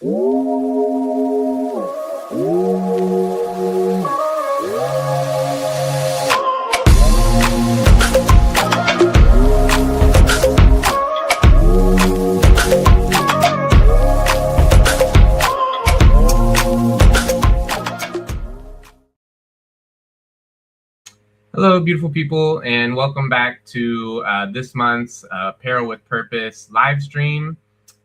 Hello, beautiful people, and welcome back to this month's Apparel with Purpose live stream.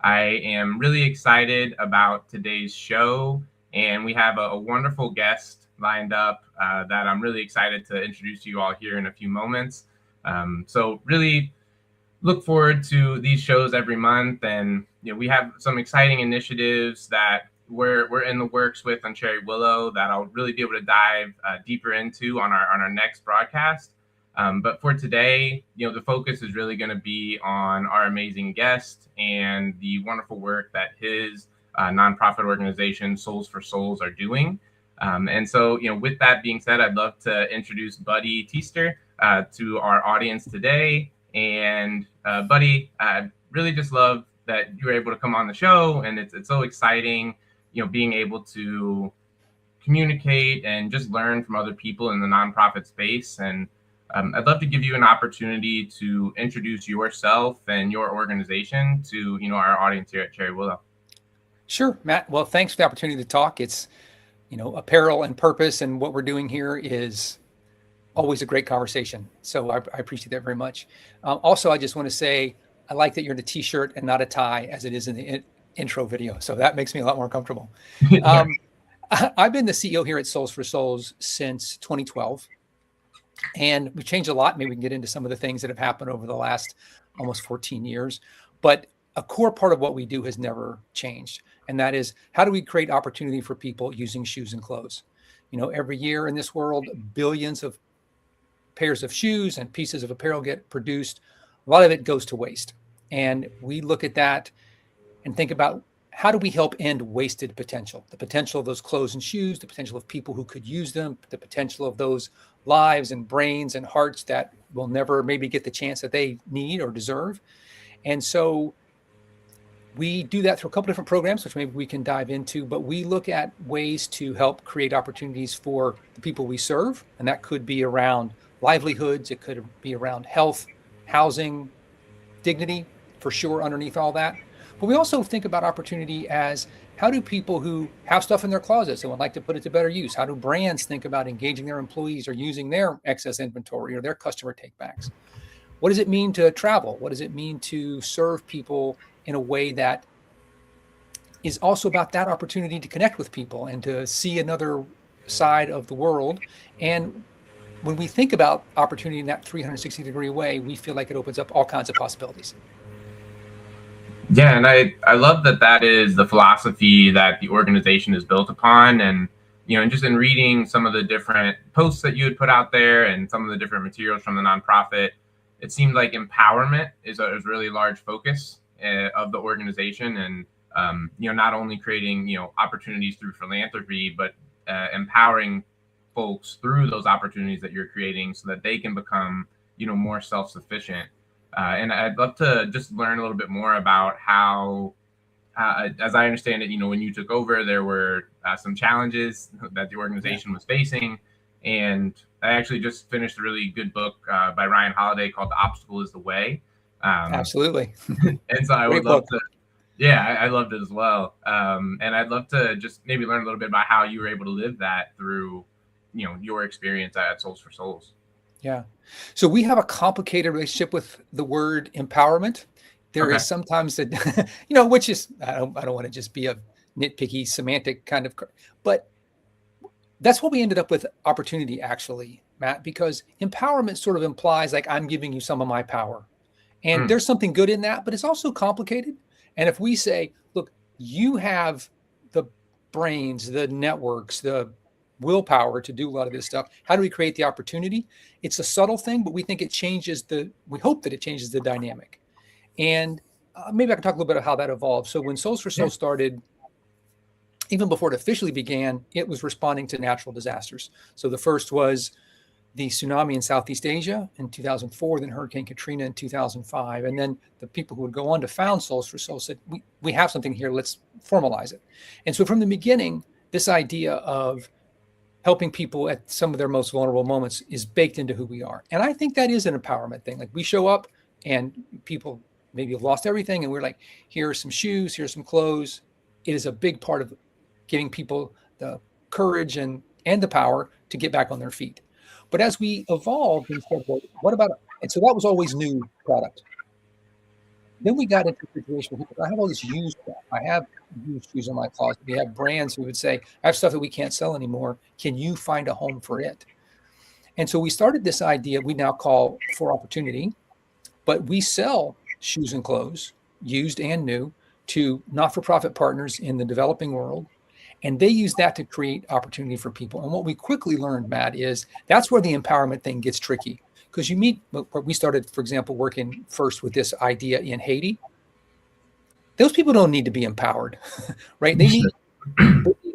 I am really excited about today's show, and we have a wonderful guest lined up that I'm really excited to introduce to you all here in a few moments. So really look forward to these shows every month, and we have some exciting initiatives that we're in the works with on Cherry Willow that I'll really be able to dive deeper into on our next broadcast. But for today, the focus is really going to be on our amazing guest and the wonderful work that his nonprofit organization Soles4Souls are doing. And so, with that being said, I'd love to introduce Buddy Teaster to our audience today. And Buddy, I really just love that you were able to come on the show, and it's so exciting. Being able to communicate and just learn from other people in the nonprofit space. And I'd love to give you an opportunity to introduce yourself and your organization to, our audience here at Cherry Willow. Sure, Matt. Well, thanks for the opportunity to talk. It's, apparel and purpose, and what we're doing here is always a great conversation. So I appreciate that very much. Also, I just want to say, I like that you're in a t-shirt and not a tie as it is in the intro video. So that makes me a lot more comfortable. I've been the CEO here at Soles4Souls since 2012, and we've changed a lot. Maybe we can get into some of the things that have happened over the last almost 14 years, but a core part of what we do has never changed. And that is, how do we create opportunity for people using shoes and clothes? Every year in this world, billions of pairs of shoes and pieces of apparel get produced. A lot of it goes to waste. And we look at that and think about, how do we help end wasted potential? The potential of those clothes and shoes, the potential of people who could use them, the potential of those lives and brains and hearts that will never maybe get the chance that they need or deserve. And so we do that through a couple different programs, which maybe we can dive into, but we look at ways to help create opportunities for the people we serve. And that could be around livelihoods. It could be around health, housing, dignity, for sure, underneath all that. But we also think about opportunity as, how do people who have stuff in their closets and would like to put it to better use? How do brands think about engaging their employees or using their excess inventory or their customer takebacks? What does it mean to travel? What does it mean to serve people in a way that is also about that opportunity to connect with people and to see another side of the world? And when we think about opportunity in that 360-degree way, we feel like it opens up all kinds of possibilities. Yeah, and I love that is the philosophy that the organization is built upon. And, and just in reading some of the different posts that you had put out there and some of the different materials from the nonprofit, it seemed like empowerment is a really large focus of the organization. And, not only creating, opportunities through philanthropy, but empowering folks through those opportunities that you're creating so that they can become, more self-sufficient. And I'd love to just learn a little bit more about how, as I understand it, when you took over, there were some challenges that the organization was facing. And I actually just finished a really good book by Ryan Holiday called The Obstacle is the Way. Absolutely. And so I would love to, I loved it as well. And I'd love to just maybe learn a little bit about how you were able to live that through, your experience at Soles4Souls. Yeah. So we have a complicated relationship with the word empowerment. There is sometimes that, which is, I don't want to just be a nitpicky semantic kind of, but that's what we ended up with opportunity, actually, Matt, because empowerment sort of implies like, I'm giving you some of my power. And there's something good in that, but it's also complicated. And if we say, look, you have the brains, the networks, the willpower to do a lot of this stuff, how do we create the opportunity? It's a subtle thing, but we think it changes we hope that it changes the dynamic. And maybe I can talk a little bit about how that evolved. So when Soles4Souls started, even before it officially began, it was responding to natural disasters. So the first was the tsunami in Southeast Asia in 2004, then Hurricane Katrina in 2005. And then the people who would go on to found Soles4Souls said, we have something here, let's formalize it. And so from the beginning, this idea of helping people at some of their most vulnerable moments is baked into who we are. And I think that is an empowerment thing. Like we show up and people maybe have lost everything. And we're like, here's some shoes, here's some clothes. It is a big part of giving people the courage and the power to get back on their feet. But as we evolved and said, well, what about, and so that was always new product. Then we got into a situation where I have all this used stuff. I have used shoes in my closet. We have brands who would say, I have stuff that we can't sell anymore. Can you find a home for it? And so we started this idea we now call For Opportunity, but we sell shoes and clothes, used and new, to not-for-profit partners in the developing world. And they use that to create opportunity for people. And what we quickly learned, Matt, is that's where the empowerment thing gets tricky. Because you meet, we started, for example, working first with this idea in Haiti. Those people don't need to be empowered, right? They need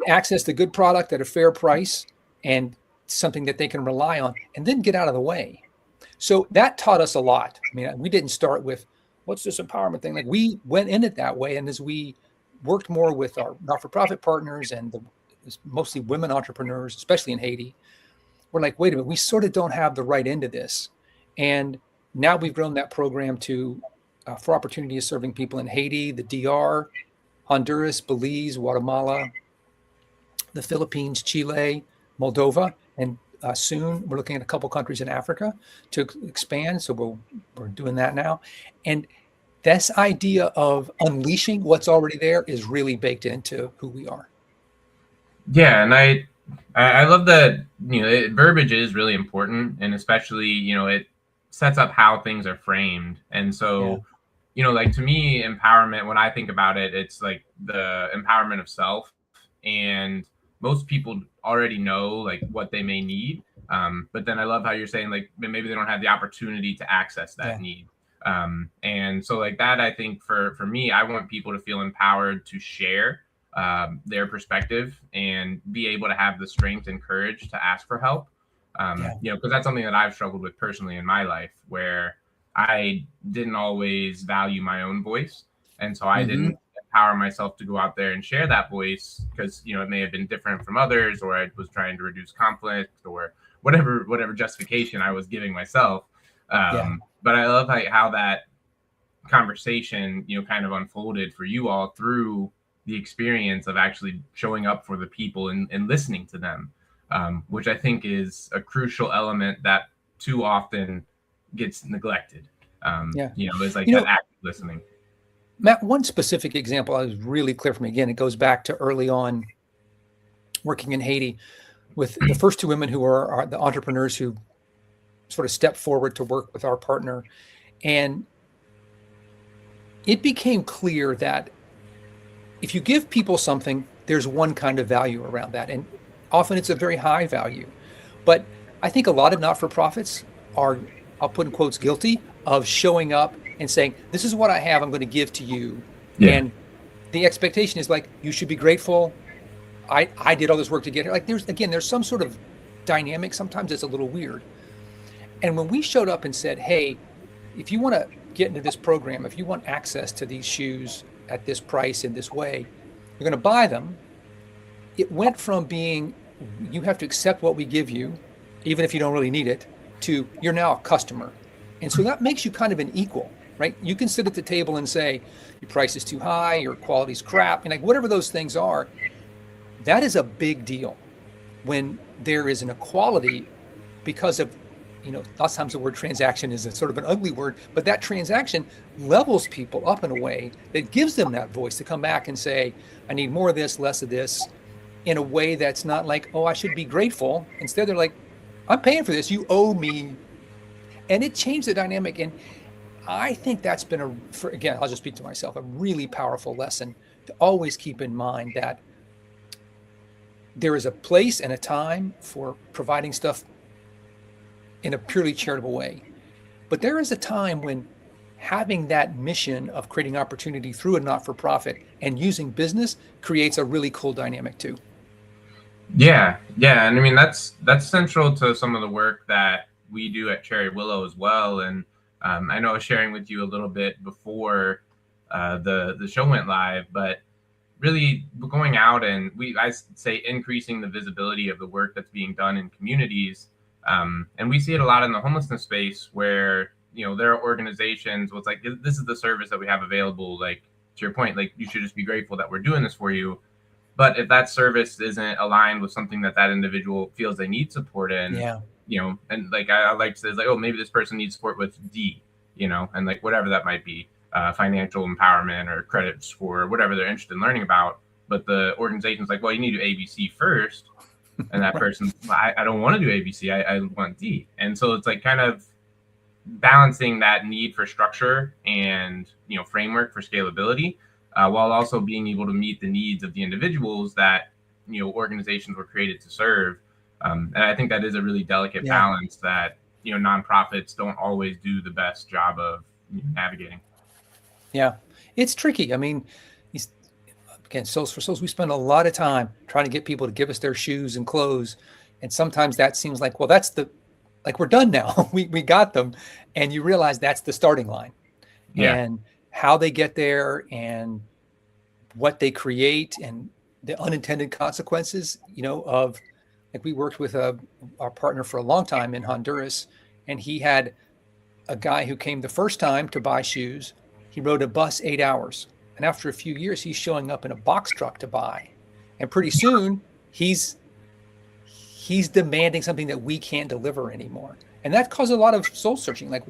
access to good product at a fair price and something that they can rely on, and then get out of the way. So that taught us a lot. I mean, we didn't start with, what's this empowerment thing? Like we went in it that way. And as we worked more with our not-for-profit partners and mostly women entrepreneurs, especially in Haiti, we're like, wait a minute, we sort of don't have the right end of this. And now we've grown that program to For Opportunity is serving people in Haiti, the DR, Honduras, Belize, Guatemala, the Philippines, Chile, Moldova, and soon we're looking at a couple countries in Africa to expand. So we're doing that now. And this idea of unleashing what's already there is really baked into who we are. Yeah, and I love that, verbiage is really important, and especially, it sets up how things are framed. And so, like to me, empowerment, when I think about it, it's like the empowerment of self. And most people already know like what they may need. But then I love how you're saying like maybe they don't have the opportunity to access that need. And so like that, I think for me, I want people to feel empowered to share their perspective and be able to have the strength and courage to ask for help. Because that's something that I've struggled with personally in my life, where I didn't always value my own voice. And so I didn't empower myself to go out there and share that voice because, it may have been different from others, or I was trying to reduce conflict or whatever justification I was giving myself. But I love how that conversation, kind of unfolded for you all through the experience of actually showing up for the people and listening to them, which I think is a crucial element that too often gets neglected. It's like that active listening. Matt, one specific example is really clear for me. Again, it goes back to early on working in Haiti with the first two women who are the entrepreneurs who sort of stepped forward to work with our partner. And it became clear that if you give people something, there's one kind of value around that. And often it's a very high value. But I think a lot of not-for-profits are, I'll put in quotes, guilty of showing up and saying, this is what I have, I'm going to give to you. And the expectation is like, you should be grateful. I did all this work to get here. Like there's some sort of dynamic. Sometimes it's a little weird. And when we showed up and said, hey, if you want to get into this program, if you want access to these shoes at this price in this way, you're going to buy them. It went from being, you have to accept what we give you, even if you don't really need it, to you're now a customer. And so that makes you kind of an equal, right? You can sit at the table and say, your price is too high, your quality's crap, and like whatever those things are. That is a big deal when there is an equality because of, lots of times the word transaction is a sort of an ugly word, but that transaction levels people up in a way that gives them that voice to come back and say, I need more of this, less of this, in a way that's not like, oh, I should be grateful. Instead, they're like, I'm paying for this, you owe me. And it changed the dynamic. And I think that's been again, I'll just speak to myself, a really powerful lesson to always keep in mind that there is a place and a time for providing stuff in a purely charitable way. But there is a time when having that mission of creating opportunity through a not-for-profit and using business creates a really cool dynamic too. Yeah, and I mean that's central to some of the work that we do at Cherry Willow as well. And I know I was sharing with you a little bit before the show went live, but really going out and I say increasing the visibility of the work that's being done in communities, and we see it a lot in the homelessness space where there are organizations. Well, it's like this is the service that we have available. Like to your point, like you should just be grateful that we're doing this for you. But if that service isn't aligned with something that individual feels they need support in, Yeah. And like I like to say, it's like, oh, maybe this person needs support with D, and like whatever that might be, financial empowerment or credit score, whatever they're interested in learning about. But the organization's like, well, you need to do ABC first. And that Right. person, I don't want to do ABC. I want D. And so it's like kind of balancing that need for structure and framework for scalability, while also being able to meet the needs of the individuals that organizations were created to serve. And I think that is a really delicate Yeah. balance that nonprofits don't always do the best job of navigating. Yeah. It's tricky. I mean, again, Soles4Souls, we spend a lot of time trying to get people to give us their shoes and clothes. And sometimes that seems like, well, like we're done now. we got them. And you realize that's the starting line. Yeah. And how they get there and what they create and the unintended consequences, of, like, we worked with our partner for a long time in Honduras, and he had a guy who came the first time to buy shoes. He rode a bus 8 hours. And after a few years, he's showing up in a box truck to buy. And pretty soon he's demanding something that we can't deliver anymore. And that caused a lot of soul searching. Like,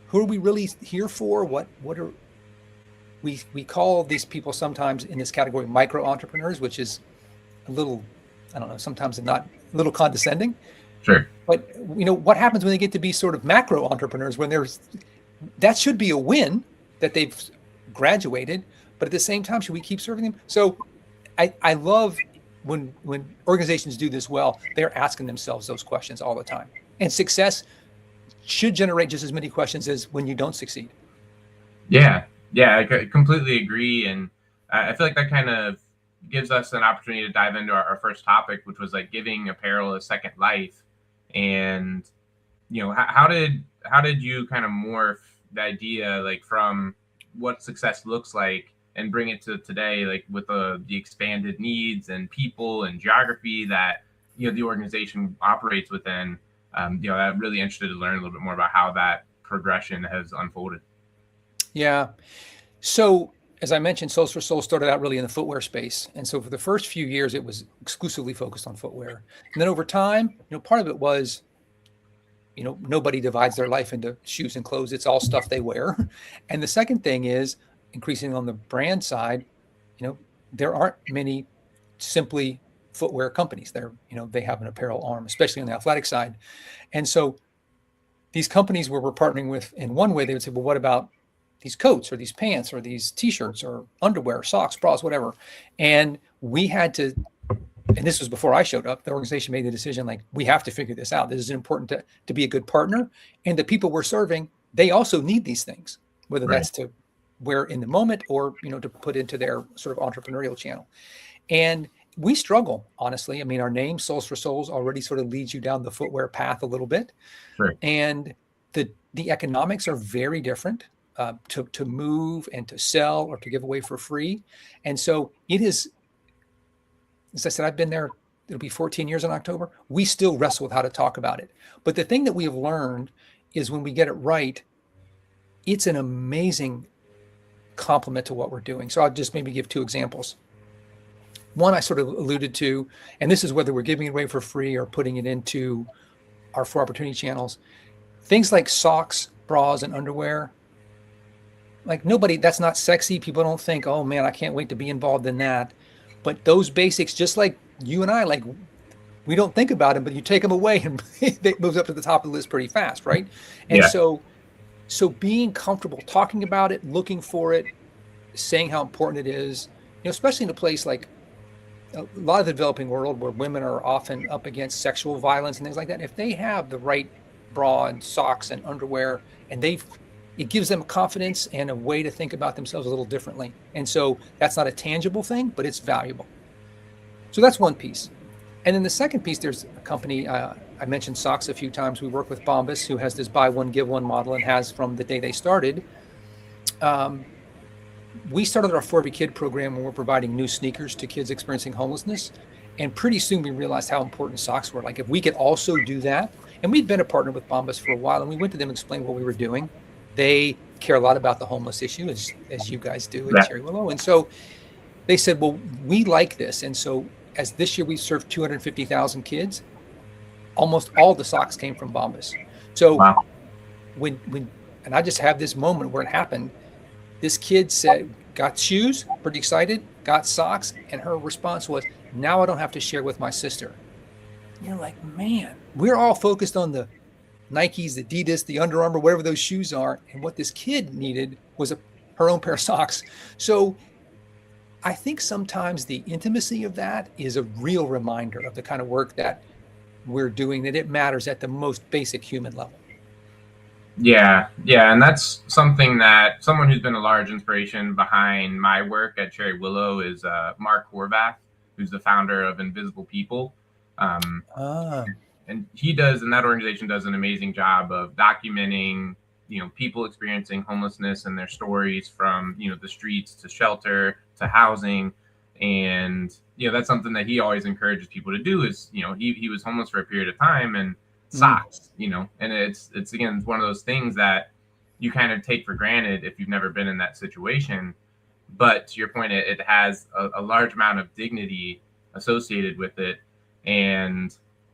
who are we really here for? What are we call these people sometimes in this category micro entrepreneurs, which is a little, I don't know, sometimes not a little condescending. Sure. But what happens when they get to be sort of macro entrepreneurs, when that should be a win that they've graduated, but at the same time, should we keep serving them? So I love when organizations do this well, they're asking themselves those questions all the time. And success should generate just as many questions as when you don't succeed. Yeah, I completely agree. And I feel like that kind of gives us an opportunity to dive into our first topic, which was like giving apparel a second life. And, how did you kind of morph the idea, like, from what success looks like and bring it to today, like with the expanded needs and people and geography that, the organization operates within? I'm really interested to learn a little bit more about how that progression has unfolded. Yeah. So as I mentioned, Soles4Souls started out really in the footwear space. And so for the first few years, it was exclusively focused on footwear. And then over time, part of it was, nobody divides their life into shoes and clothes. It's all stuff they wear. And the second thing is, increasing on the brand side, there aren't many simply footwear companies. They have an apparel arm, especially on the athletic side. And so these companies we're partnering with, in one way, they would say, well, what about these coats or these pants or these t-shirts or underwear, socks, bras, whatever. And we had to, and this was before I showed up, the organization made the decision, like, we have to figure this out. This is important to be a good partner. And the people we're serving, they also need these things, whether Right. that's to wear in the moment or, to put into their sort of entrepreneurial channel. And we struggle, honestly. I mean, our name, Soles4Souls, already sort of leads you down the footwear path a little bit. Sure. And the economics are very different. To move and to sell or to give away for free. And so it is, as I said, I've been there, it'll be 14 years in October. We still wrestle with how to talk about it. But the thing that we have learned is when we get it right, it's an amazing complement to what we're doing. So I'll just maybe give two examples. One I sort of alluded to, and this is whether we're giving it away for free or putting it into our 4 opportunity channels. Things like socks, bras, and underwear. Like, that's not sexy. People don't think, oh man, I can't wait to be involved in that. But those basics, just like you and I, like, we don't think about them, but you take them away and it moves up to the top of the list pretty fast, right? And Yeah. so being comfortable talking about it, looking for it, saying how important it is, especially in a place like a lot of the developing world where women are often up against sexual violence and things like that. If they have the right bra and socks and underwear, and it gives them confidence and a way to think about themselves a little differently. And so that's not a tangible thing, but it's valuable. So that's one piece. And then the second piece, there's a company, I mentioned socks a few times. We work with Bombas, who has this buy one, give one model and has from the day they started. We started our For Every Kid program when we're providing new sneakers to kids experiencing homelessness. And pretty soon we realized how important socks were. Like if we could also do that, and we'd been a partner with Bombas for a while, and we went to them and explained what we were doing. They care a lot about the homeless issue, as you guys do at Cherry Willow. And so they said, well, we like this. And so as this year we served 250,000 kids, almost all the socks came from Bombas. So when and I just have this moment where it happened. This kid said, got shoes, pretty excited, got socks, and her response was, now I don't have to share with my sister. You're like, man, we're all focused on the Nikes, the Adidas, the Under Armour, whatever those shoes are. And what this kid needed was her own pair of socks. So I think sometimes the intimacy of that is a real reminder of the kind of work that we're doing, that it matters at the most basic human level. Yeah. And that's something that someone who's been a large inspiration behind my work at Cherry Willow is Mark Horvath, who's the founder of Invisible People. And he does, and that organization does an amazing job of documenting, people experiencing homelessness and their stories from, the streets to shelter to housing. And, that's something that he always encourages people to do is, he was homeless for a period of time and socks, and it's again, it's one of those things that you kind of take for granted if you've never been in that situation. But to your point, it has a large amount of dignity associated with it. And,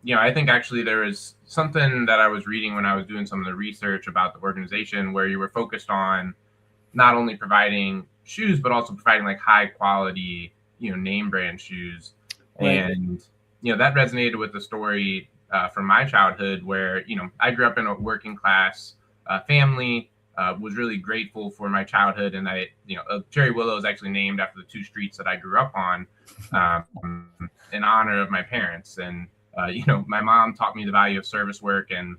I think actually there was something that I was reading when I was doing some of the research about the organization where you were focused on not only providing shoes, but also providing like high quality, name brand shoes. Right. And, that resonated with the story from my childhood where, I grew up in a working class family, was really grateful for my childhood. And Cherry Willow is actually named after the two streets that I grew up on in honor of my parents. And, my mom taught me the value of service work and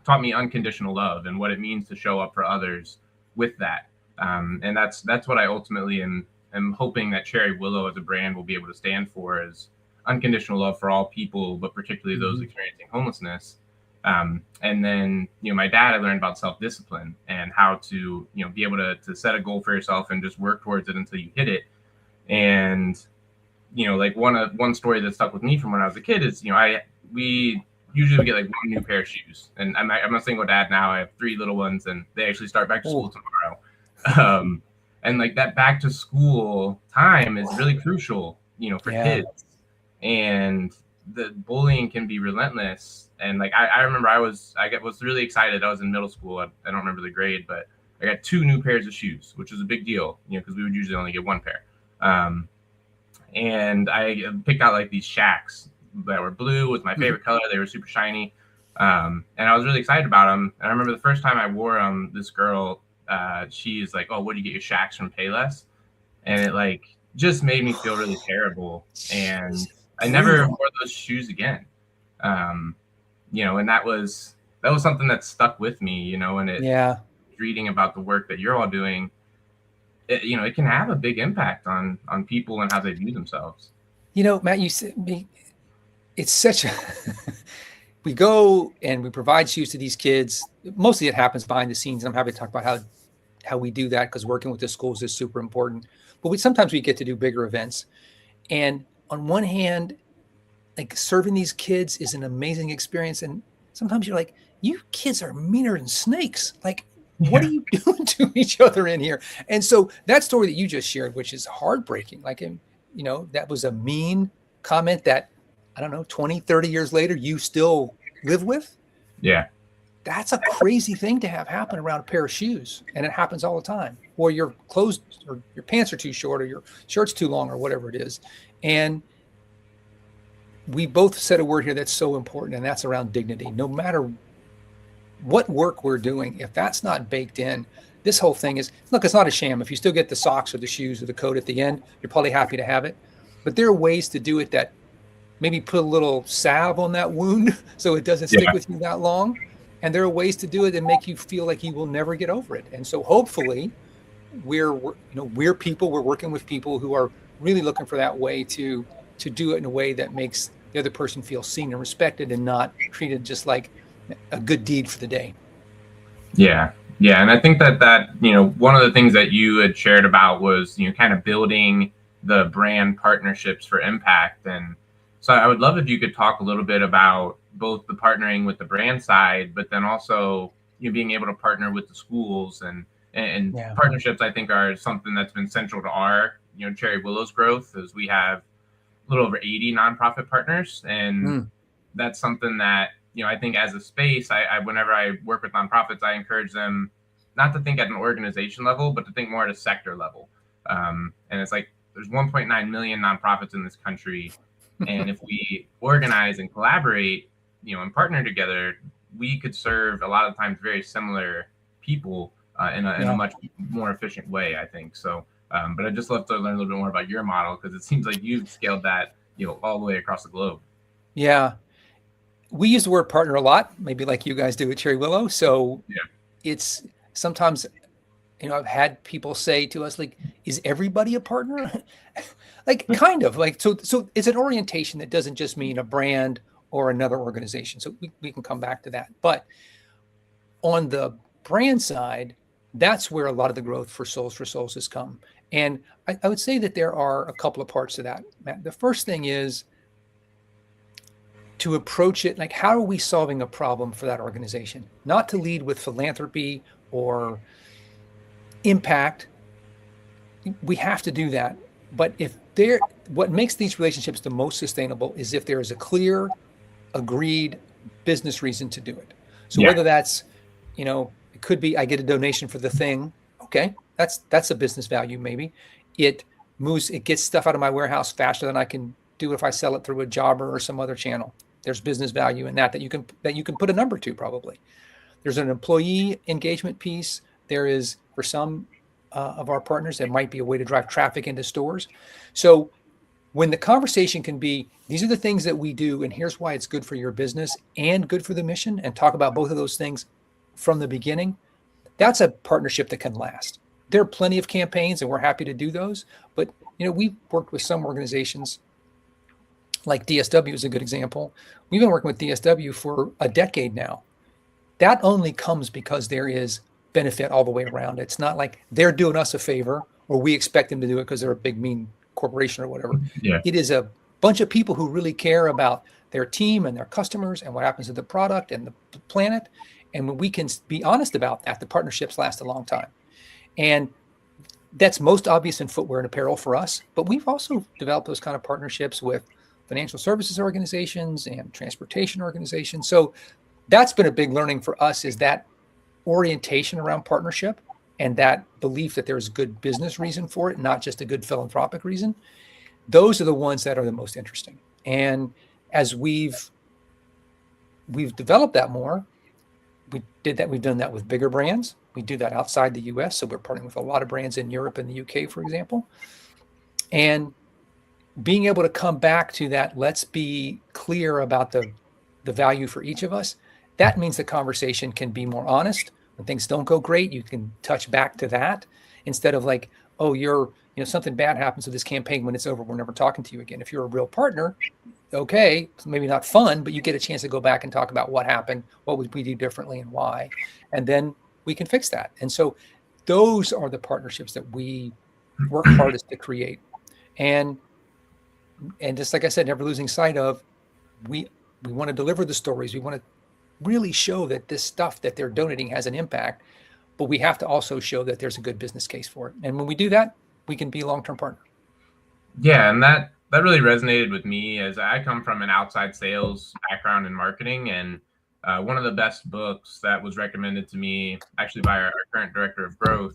taught me unconditional love and what it means to show up for others with that. And that's what I ultimately am hoping that Cherry Willow as a brand will be able to stand for, is unconditional love for all people, but particularly those experiencing homelessness. And then, my dad, I learned about self-discipline and how to, be able to set a goal for yourself and just work towards it until you hit it. And, like one story that stuck with me from when I was a kid is, we usually would get like one new pair of shoes. And I'm a single dad now. I have 3 little ones and they actually start back to school tomorrow. And like that back to school time is really crucial, for kids. And the bullying can be relentless. And like, I remember I was really excited. I was in middle school. I don't remember the grade, but I got 2 new pairs of shoes, which was a big deal, because we would usually only get 1 pair. And I picked out like these Shacks that were blue, was my favorite color. They were super shiny. And I was really excited about them. And I remember the first time I wore them, this girl, she's like, "Oh, what do you get your Shacks from Payless?" And it like just made me feel really terrible. And I never wore those shoes again. And that was something that stuck with me, and reading about the work that you're all doing, it can have a big impact on people and how they view themselves. Matt, you said it's such a, we go and we provide shoes to these kids. Mostly it happens behind the scenes. And I'm happy to talk about how we do that, because working with the schools is super important. But sometimes we get to do bigger events. And on one hand, like serving these kids is an amazing experience. And sometimes you're like, you kids are meaner than snakes. Like, what are you doing to each other in here? And so that story that you just shared, which is heartbreaking, like, that was a mean comment that, I don't know, 20, 30 years later, you still live with. Yeah. That's a crazy thing to have happen around a pair of shoes. And it happens all the time. Or your clothes or your pants are too short or your shirt's too long or whatever it is. And we both said a word here that's so important, and that's around dignity. No matter what work we're doing, if that's not baked in, this whole thing is, look, it's not a sham. If you still get the socks or the shoes or the coat at the end, you're probably happy to have it. But there are ways to do it that maybe put a little salve on that wound so it doesn't stick with you that long. And there are ways to do it that make you feel like you will never get over it. And so hopefully we're working with people who are really looking for that way to do it in a way that makes the other person feels seen and respected and not treated just like a good deed for the day. Yeah. Yeah. And I think that, one of the things that you had shared about was, kind of building the brand partnerships for impact. And so I would love if you could talk a little bit about both the partnering with the brand side, but then also, being able to partner with the schools and Yeah. partnerships, I think, are something that's been central to our, Cherry Willow's growth, as we have a little over 80 nonprofit partners. And that's something that, I think as a space, I whenever I work with nonprofits, I encourage them not to think at an organization level, but to think more at a sector level. And it's like there's 1.9 million nonprofits in this country. And if we organize and collaborate, and partner together, we could serve a lot of times very similar people in a much more efficient way, I think. So, but I'd just love to learn a little bit more about your model, because it seems like you've scaled that, all the way across the globe. Yeah. We use the word partner a lot, maybe like you guys do at Cherry Willow. So it's sometimes, I've had people say to us, like, is everybody a partner? Like, kind of like, so it's an orientation that doesn't just mean a brand or another organization. So we can come back to that. But on the brand side, that's where a lot of the growth for Soles4Souls has come. And I would say that there are a couple of parts to that, Matt. The first thing is to approach it like, how are we solving a problem for that organization? Not to lead with philanthropy or impact. We have to do that. But what makes these relationships the most sustainable is if there is a clear, agreed business reason to do it. So whether that's, it could be I get a donation for the thing. Okay, that's a business value. Maybe it gets stuff out of my warehouse faster than I can do if I sell it through a jobber or some other channel. There's business value in that you can put a number to. Probably there's an employee engagement piece. There is, for some of our partners, there might be a way to drive traffic into stores. So when the conversation can be, these are the things that we do, and here's why it's good for your business and good for the mission, and talk about both of those things from the beginning, that's a partnership that can last. There are plenty of campaigns, and we're happy to do those. But we've worked with some organizations, like DSW is a good example. We've been working with DSW for a decade now. That only comes because there is benefit all the way around. It's not like they're doing us a favor or we expect them to do it because they're a big, mean corporation or whatever. Yeah. It is a bunch of people who really care about their team and their customers and what happens to the product and the planet. And when we can be honest about that, the partnerships last a long time. And that's most obvious in footwear and apparel for us. But we've also developed those kind of partnerships with financial services organizations and transportation organizations. So that's been a big learning for us, is that orientation around partnership and that belief that there's good business reason for it, not just a good philanthropic reason. Those are the ones that are the most interesting. And as we've developed that more, we've done that with bigger brands. We do that outside the US. So we're partnering with a lot of brands in Europe and the UK, for example. And being able to come back to that, let's be clear about the value for each of us. That means the conversation can be more honest. When things don't go great, you can touch back to that instead of like, oh, something bad happens with this campaign. When it's over, we're never talking to you again. If you're a real partner, okay, it's maybe not fun, but you get a chance to go back and talk about what happened, what would we do differently and why, and then we can fix that. And so those are the partnerships that we work hardest to create. And just like I said, never losing sight of, we want to deliver the stories. We want to really show that this stuff that they're donating has an impact, but we have to also show that there's a good business case for it. And when we do that, we can be a long-term partner. Yeah, and that really resonated with me, as I come from an outside sales background in marketing. And one of the best books that was recommended to me, actually by our current director of growth,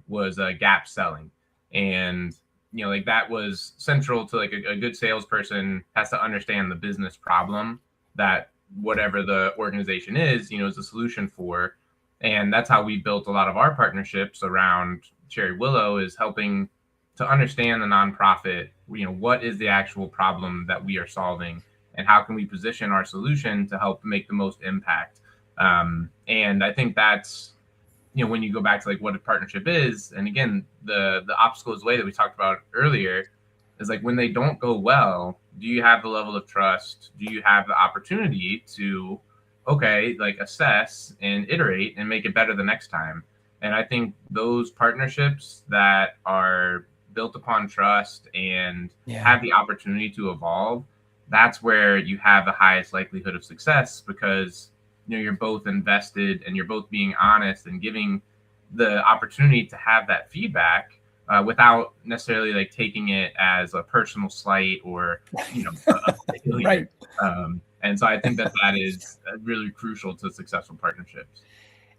was Gap Selling. And like that was central to like a good salesperson has to understand the business problem that whatever the organization is a solution for. And that's how we built a lot of our partnerships around Cherry Willow, is helping to understand the nonprofit, what is the actual problem that we are solving and how can we position our solution to help make the most impact. And I think that's, when you go back to like what a partnership is, and again, the obstacles way that we talked about earlier, is like when they don't go well, do you have the level of trust? Do you have the opportunity to, okay, like assess and iterate and make it better the next time? And I think those partnerships that are built upon trust and have the opportunity to evolve, that's where you have the highest likelihood of success, because you're both invested and you're both being honest and giving the opportunity to have that feedback without necessarily like taking it as a personal slight or a failure. Right. And so I think that is really crucial to successful partnerships.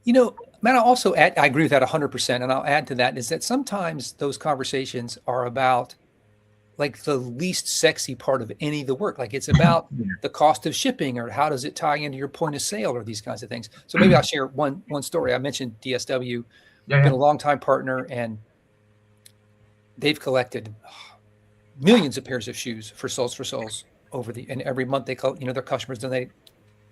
Matt, I agree with that 100%. And I'll add to that is that sometimes those conversations are about like the least sexy part of any of the work. Like it's about the cost of shipping, or how does it tie into your point of sale, or these kinds of things. So maybe I'll share one story. I mentioned DSW, been a long time partner, and they've collected millions of pairs of shoes for Soles4Souls and every month they their customers donate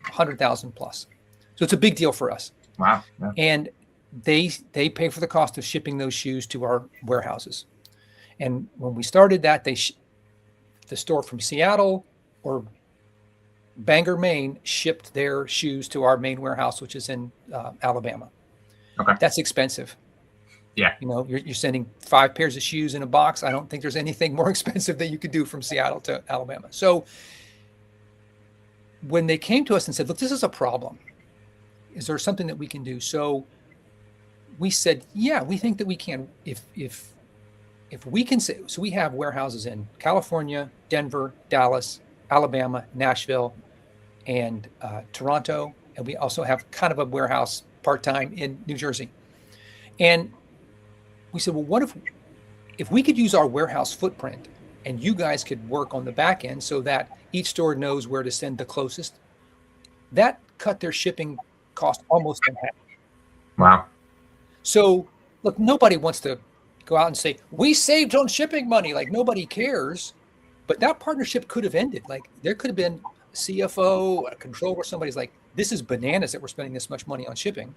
100,000 plus. So it's a big deal for us. Wow. Yeah. And they pay for the cost of shipping those shoes to our warehouses. And when we started that, the store from Seattle or Bangor, Maine, shipped their shoes to our main warehouse, which is in Alabama. Okay. That's expensive. Yeah. You're sending 5 pairs of shoes in a box. I don't think there's anything more expensive that you could do from Seattle to Alabama. So when they came to us and said, look, this is a problem. Is there something that we can do? So we said, yeah, we think that we can. If we can say, so we have warehouses in California, Denver, Dallas, Alabama, Nashville, and Toronto. And we also have kind of a warehouse part-time in New Jersey. And we said, well, what if we could use our warehouse footprint and you guys could work on the back end so that each store knows where to send the closest? That cut their shipping cost almost in half. Wow. So look, nobody wants to go out and say, we saved on shipping money. Like nobody cares, but that partnership could have ended. Like there could have been a CFO, a controller, somebody's like, this is bananas that we're spending this much money on shipping.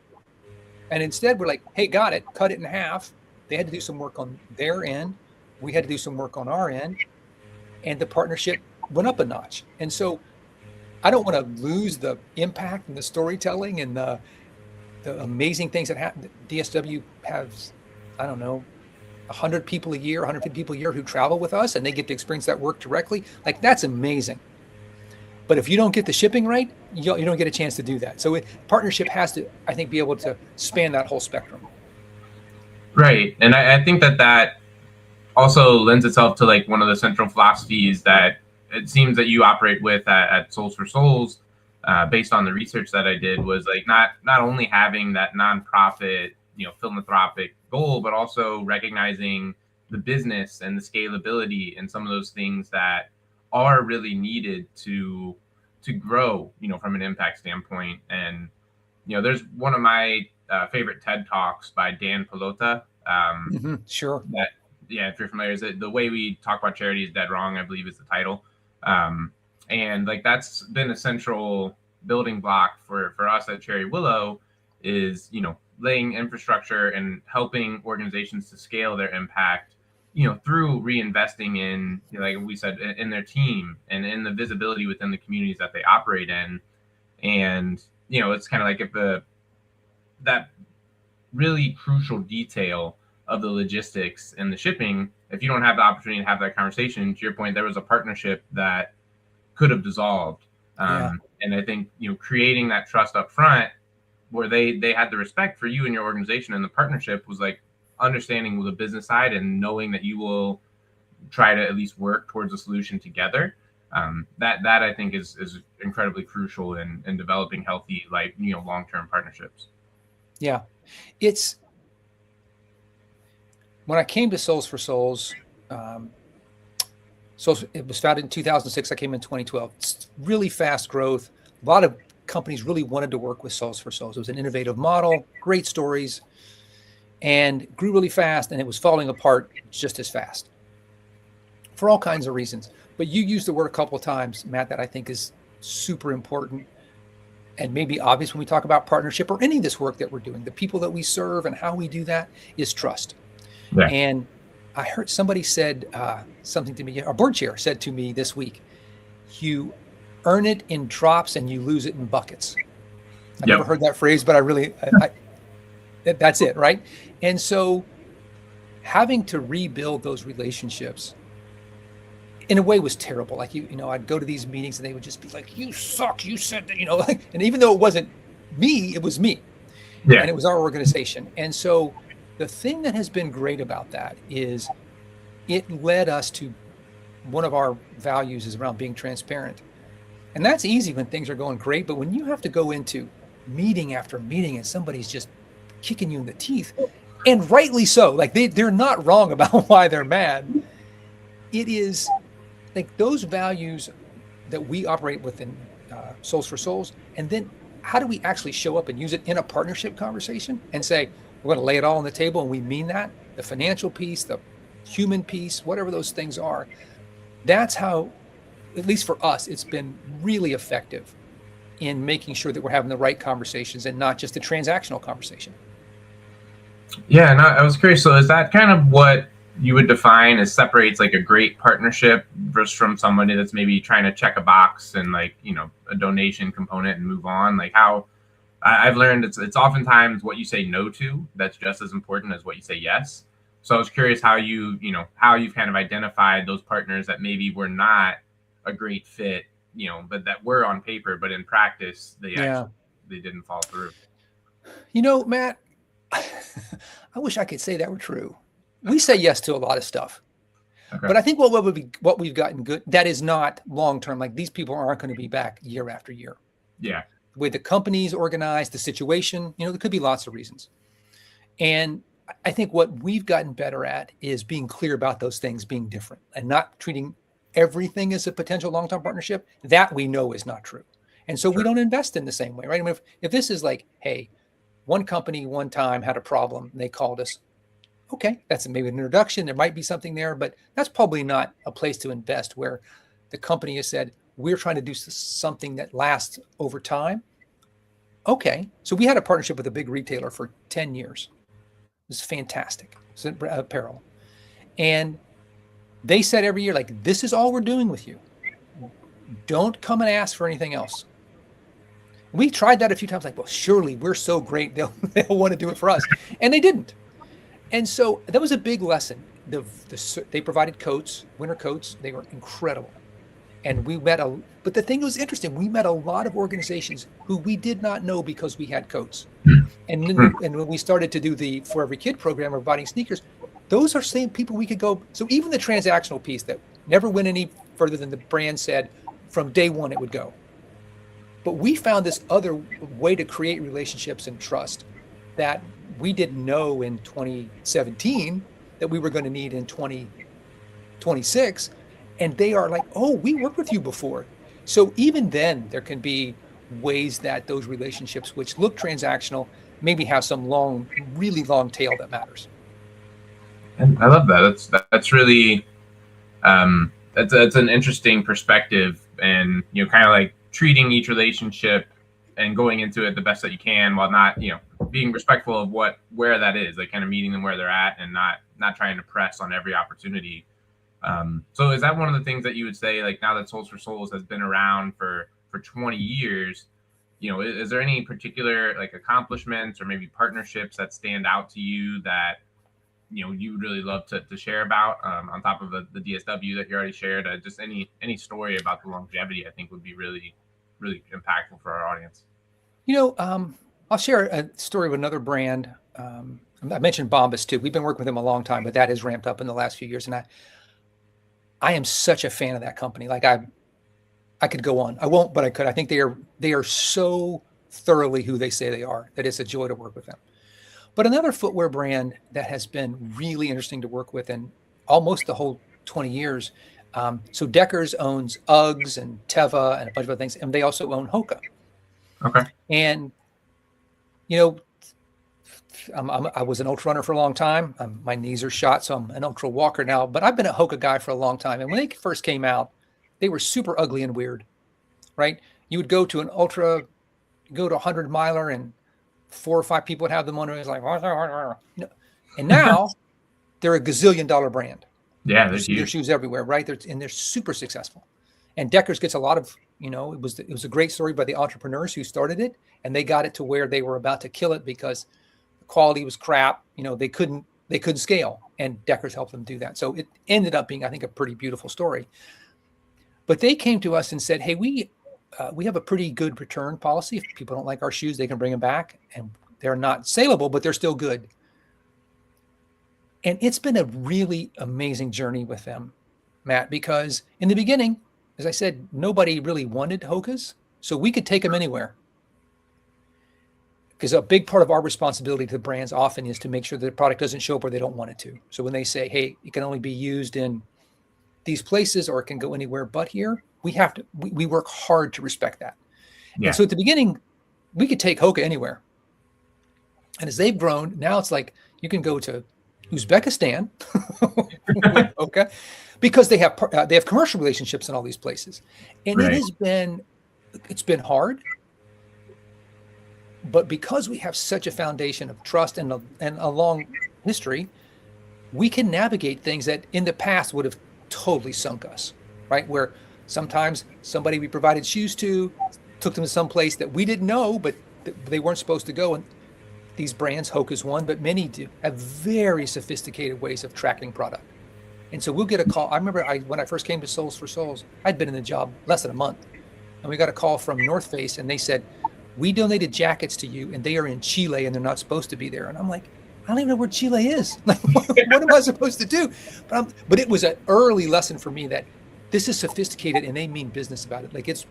And instead we're like, hey, got it, cut it in half. They had to do some work on their end. We had to do some work on our end, and the partnership went up a notch. And so I don't want to lose the impact and the storytelling and the amazing things that happen. DSW has, I don't know, 100 people a year, 150 people a year who travel with us, and they get to experience that work directly. Like that's amazing. But if you don't get the shipping right, you don't get a chance to do that. So partnership has to, I think, be able to span that whole spectrum. Right. And I think that also lends itself to like one of the central philosophies that it seems that you operate with at Soles4Souls, based on the research that I did, was like not only having that nonprofit, philanthropic goal, but also recognizing the business and the scalability and some of those things that are really needed to grow, from an impact standpoint. And, there's one of my favorite TED Talks by Dan Pelota. Sure. That, if you're familiar, is that The Way We Talk About Charity is Dead Wrong, I believe is the title. And like that's been a central building block for us at Cherry Willow is, laying infrastructure and helping organizations to scale their impact, through reinvesting in, like we said, in their team and in the visibility within the communities that they operate in. And, it's kind of like if that really crucial detail of the logistics and the shipping, if you don't have the opportunity to have that conversation, to your point, there was a partnership that could have dissolved. And I think, creating that trust up front where they had the respect for you and your organization, and the partnership was like understanding the business side and knowing that you will try to at least work towards a solution together. That I think is incredibly crucial in developing healthy, like, long-term partnerships. Yeah. It's when I came to Soles4Souls, so it was founded in 2006. I came in 2012. It's really fast growth. A lot of companies really wanted to work with Soles4Souls. It was an innovative model, great stories, and grew really fast, and it was falling apart just as fast for all kinds of reasons. But you used the word a couple of times, Matt, that I think is super important and maybe obvious when we talk about partnership or any of this work that we're doing. The people that we serve and how we do that is trust. Yeah. And I heard somebody said something to me, a board chair said to me this week, you earn it in drops and you lose it in buckets. I've never heard that phrase, but that's it, right? And so having to rebuild those relationships in a way was terrible. Like, I'd go to these meetings and they would just be like, you suck, you said that, and even though it wasn't me, it was me. Yeah. And it was our organization. And so the thing that has been great about that is it led us to one of our values is around being transparent. And that's easy when things are going great. But when you have to go into meeting after meeting and somebody's just kicking you in the teeth, and rightly so, like they're not wrong about why they're mad. It is like those values that we operate within Soles4Souls. And then how do we actually show up and use it in a partnership conversation and say, we're going to lay it all on the table and we mean that? The financial piece, the human piece, whatever those things are. That's how, at least for us, it's been really effective in making sure that we're having the right conversations and not just a transactional conversation. Yeah, and I was curious. So is that kind of what you would define as separates like a great partnership versus from somebody that's maybe trying to check a box and like, a donation component and move on? Like how I've learned it's oftentimes what you say no to that's just as important as what you say yes. So I was curious how you've kind of identified those partners that maybe were not a great fit, but that were on paper, but in practice they didn't fall through. Matt, I wish I could say that were true. We say yes to a lot of stuff, but I think what we've gotten good, that is not long-term. Like these people aren't going to be back year after year. Yeah. The way the company's organized, the situation, there could be lots of reasons. And I think what we've gotten better at is being clear about those things being different and not treating everything as a potential long-term partnership. That we know is not true. And so we don't invest in the same way, right? I mean, if this is like, hey, one company one time had a problem and they called us, okay, that's maybe an introduction. There might be something there, but that's probably not a place to invest where the company has said, we're trying to do something that lasts over time. Okay. So we had a partnership with a big retailer for 10 years. It was fantastic. It's Apparel. And they said every year, like, this is all we're doing with you. Don't come and ask for anything else. We tried that a few times, like, well, surely we're so great. They'll want to do it for us. And they didn't. And so that was a big lesson. They provided coats, winter coats. They were incredible. And we met but the thing that was interesting, we met a lot of organizations who we did not know because we had coats. And when we started to do the For Every Kid program of providing sneakers, those are same people we could go. So even the transactional piece that never went any further than the brand said from day one it would go. But we found this other way to create relationships and trust that we didn't know in 2017 that we were going to need in 2026. And they are like, oh, we worked with you before. So even then, there can be ways that those relationships, which look transactional, maybe have some really long tail that matters. And I love that. That's really, that's an interesting perspective, and kind of like treating each relationship and going into it the best that you can, while not being respectful of where that is, like kind of meeting them where they're at and not trying to press on every opportunity. So is that one of the things that you would say, like now that Soles4Souls has been around for 20 years, is there any particular like accomplishments or maybe partnerships that stand out to you that, you would really love to share about, on top of the DSW that you already shared? Just any story about the longevity, I think would be really, really impactful for our audience. I'll share a story of another brand. I mentioned Bombas too. We've been working with them a long time, but that has ramped up in the last few years. And I am such a fan of that company. Like I could go on. I won't, but I could. I think they are so thoroughly who they say they are that it's a joy to work with them. But another footwear brand that has been really interesting to work with in almost the whole 20 years. So Deckers owns Uggs and Teva and a bunch of other things, and they also own Hoka. Okay. And I was an ultra runner for a long time. My knees are shot, so I'm an ultra walker now. But I've been a Hoka guy for a long time. And when they first came out, they were super ugly and weird, right? You would go to an ultra, go to a 100-miler, and 4 or 5 people would have them on. It was like, and now they're a gazillion-dollar brand. Yeah, There's shoes everywhere, right? They're super successful. And Deckers gets a lot of, it was a great story by the entrepreneurs who started it, and they got it to where they were about to kill it because the quality was crap. They couldn't scale, and Deckers helped them do that. So it ended up being, I think, a pretty beautiful story. But they came to us and said, hey, we have a pretty good return policy. If people don't like our shoes, they can bring them back, and they're not saleable, but they're still good. And it's been a really amazing journey with them, Matt, because in the beginning, as I said, nobody really wanted Hoka's, so we could take them anywhere. Because a big part of our responsibility to the brands often is to make sure that the product doesn't show up where they don't want it to. So when they say, hey, it can only be used in these places or it can go anywhere but here, we work hard to respect that. Yeah. And so at the beginning, we could take Hoka anywhere. And as they've grown, now it's like you can go to Uzbekistan with Hoka because they have commercial relationships in all these places. And right. It's been hard. But because we have such a foundation of trust and a long history, we can navigate things that in the past would have totally sunk us, right? Where sometimes somebody we provided shoes to took them to some place that we didn't know, but they weren't supposed to go. And these brands, Hoka's one, but many do have very sophisticated ways of tracking product. And so we'll get a call. I remember when I first came to Soles4Souls, I'd been in the job less than a month. And we got a call from North Face, and they said, we donated jackets to you, and they are in Chile, and they're not supposed to be there. And I'm like, I don't even know where Chile is. Like, what am I supposed to do? But it was an early lesson for me that this is sophisticated, and they mean business about it. Like it's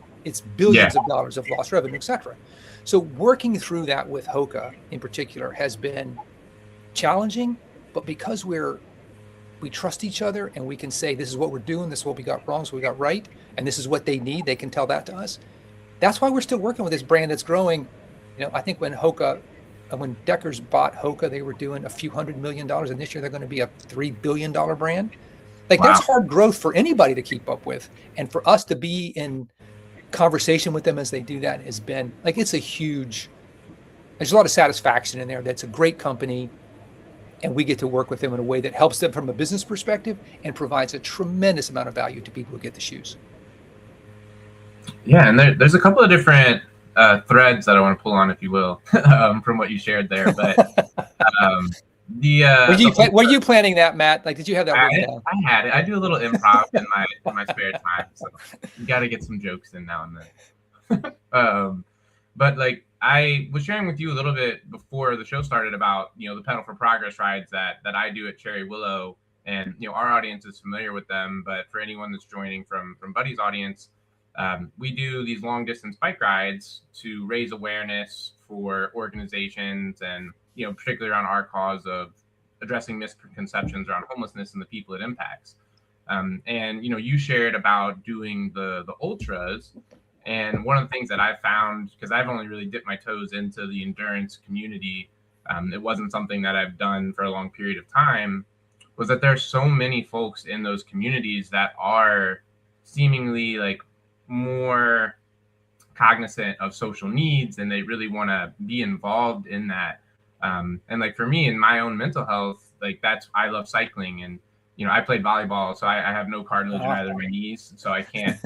billions of dollars of lost revenue, et cetera. So working through that with Hoka in particular has been challenging, but because we trust each other and we can say, this is what we're doing, this is what we got wrong, this is what we got right, and this is what they need, they can tell that to us. That's why we're still working with this brand that's growing. I think when Deckers bought Hoka, they were doing a few $100 million, and this year they're going to be a $3 billion brand. Like wow. That's hard growth for anybody to keep up with. And for us to be in conversation with them as they do that has been like, there's a lot of satisfaction in there. That's a great company. And we get to work with them in a way that helps them from a business perspective and provides a tremendous amount of value to people who get the shoes. Yeah, and there's a couple of different threads that I want to pull on, if you will, from what you shared there. But were you planning that, Matt? Like, did you have that written down? I had it. I do a little improv in my spare time, so you got to get some jokes in now and then. But like I was sharing with you a little bit before the show started about the Pedal for Progress rides that I do at Cherry Willow, and our audience is familiar with them. But for anyone that's joining from Buddy's audience. We do these long distance bike rides to raise awareness for organizations and, particularly around our cause of addressing misconceptions around homelessness and the people it impacts. And, you shared about doing the ultras. And one of the things that I found, because I've only really dipped my toes into the endurance community, it wasn't something that I've done for a long period of time, was that there are so many folks in those communities that are seemingly like more cognizant of social needs, and they really want to be involved in that. And like for me in my own mental health, like I love cycling, and I played volleyball, so I have no cartilage in either of my knees, so I can't.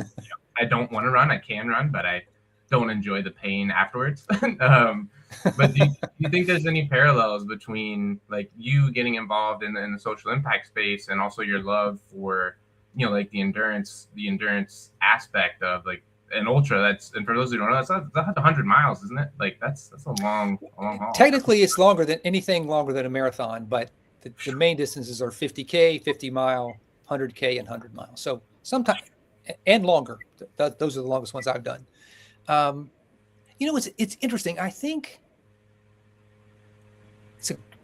I don't want to run. I can run, but I don't enjoy the pain afterwards. But do you think there's any parallels between like you getting involved in the social impact space and also your love for like the endurance aspect of like an ultra? And for those who don't know, that's 100 miles, isn't it? Like that's a long haul. Technically, it's longer than a marathon, but the main distances are 50K, 50 mile, 100K, and 100 miles. So sometimes and longer. Those are the longest ones I've done. It's interesting. I think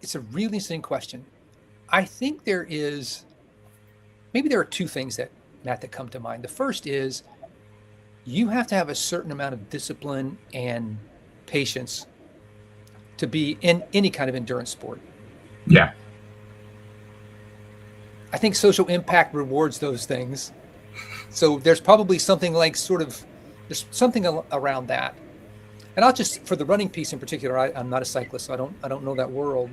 it's a really interesting question. I think there are two things that come to mind. The first is you have to have a certain amount of discipline and patience to be in any kind of endurance sport. Yeah. I think social impact rewards those things. So there's probably something like there's something around that. And I'll just, for the running piece in particular, I'm not a cyclist, so I don't know that world.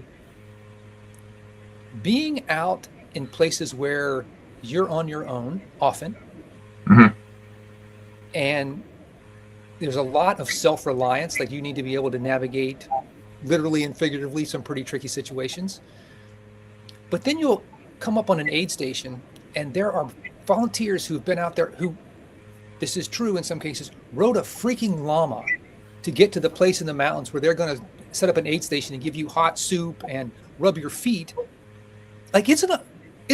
being out in places where you're on your own often, Mhm. and there's a lot of self-reliance, like you need to be able to navigate literally and figuratively some pretty tricky situations. But then you'll come up on an aid station and there are volunteers who've been out there who, this is true in some cases, rode a freaking llama to get to the place in the mountains where they're going to set up an aid station and give you hot soup and rub your feet. Like it's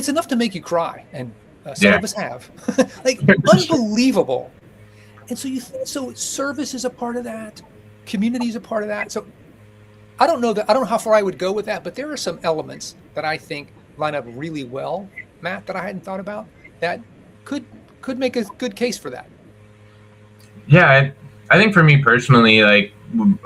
enough to make you cry. And some of us have. Like unbelievable. And so so service is a part of that. Community is a part of that. So I don't know how far I would go with that, but there are some elements that I think line up really well, Matt, that I hadn't thought about that could make a good case for that. Yeah, I think for me personally, like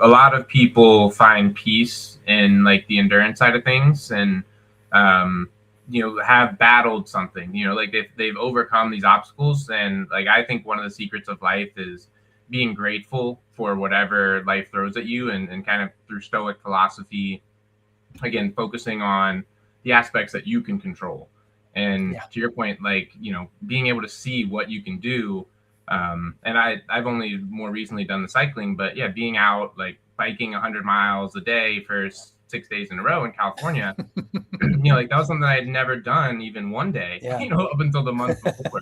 a lot of people find peace in like the endurance side of things, and have battled something, like they've overcome these obstacles. And like I think one of the secrets of life is being grateful for whatever life throws at you, and kind of through Stoic philosophy, again, focusing on the aspects that you can control. And to your point, like, being able to see what you can do. And I've only more recently done the cycling, but yeah, being out, like biking 100 miles a day for 6 days in a row in California, like that was something I had never done even one day, up until the month before.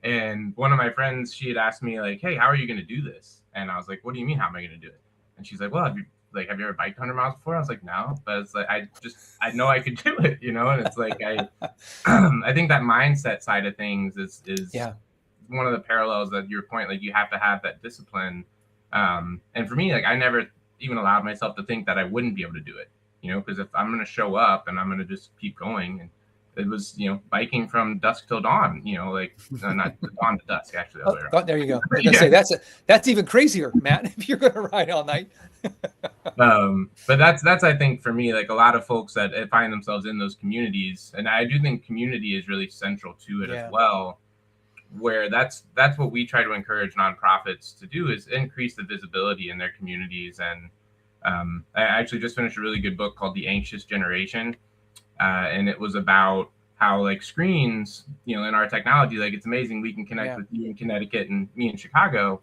And one of my friends, she had asked me like, hey, how are you going to do this? And I was like, what do you mean, how am I going to do it? And she's like, well, have you ever biked 100 miles before? I was like, no, but it's like, I know I could do it, and it's like, I think that mindset side of things is one of the parallels that your point, like you have to have that discipline. And for me, like I never even allowed myself to think that I wouldn't be able to do it, because if I'm going to show up and I'm going to just keep going, and it was, biking from dusk till dawn, not dawn to dusk, actually. There you go. I was gonna say, that's even crazier, Matt, if you're going to ride all night. But that's, I think for me, like a lot of folks that find themselves in those communities, and I do think community is really central to it as well, where that's what we try to encourage nonprofits to do, is increase the visibility in their communities. And I actually just finished a really good book called The Anxious Generation. And it was about how like screens, in our technology, like it's amazing we can connect with you in Connecticut and me in Chicago,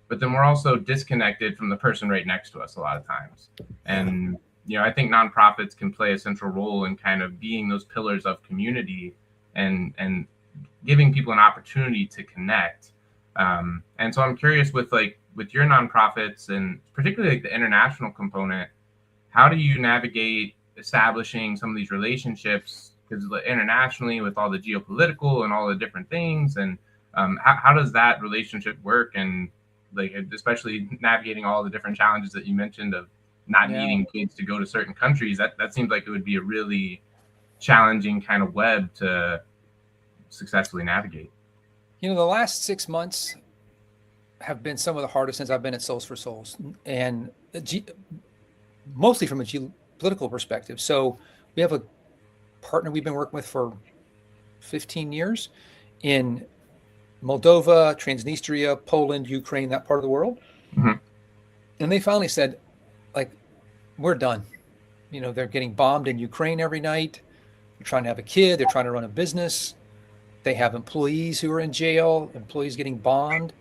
but then we're also disconnected from the person right next to us a lot of times. And, I think nonprofits can play a central role in kind of being those pillars of community and giving people an opportunity to connect. And so I'm curious with your nonprofits, and particularly like the international component, how do you navigate establishing some of these relationships? Because internationally, with all the geopolitical and all the different things, and how does that relationship work? And like, especially navigating all the different challenges that you mentioned of not needing kids to go to certain countries, that seems like it would be a really challenging kind of web to successfully navigate. The last 6 months have been some of the hardest since I've been at Soles4Souls, and mostly from a geopolitical perspective. So we have a partner we've been working with for 15 years in Moldova, Transnistria, Poland, Ukraine, that part of the world. Mm-hmm. And they finally said, like, we're done. They're getting bombed in Ukraine every night. They're trying to have a kid. They're trying to run a business. They have employees who are in jail, employees getting bombed.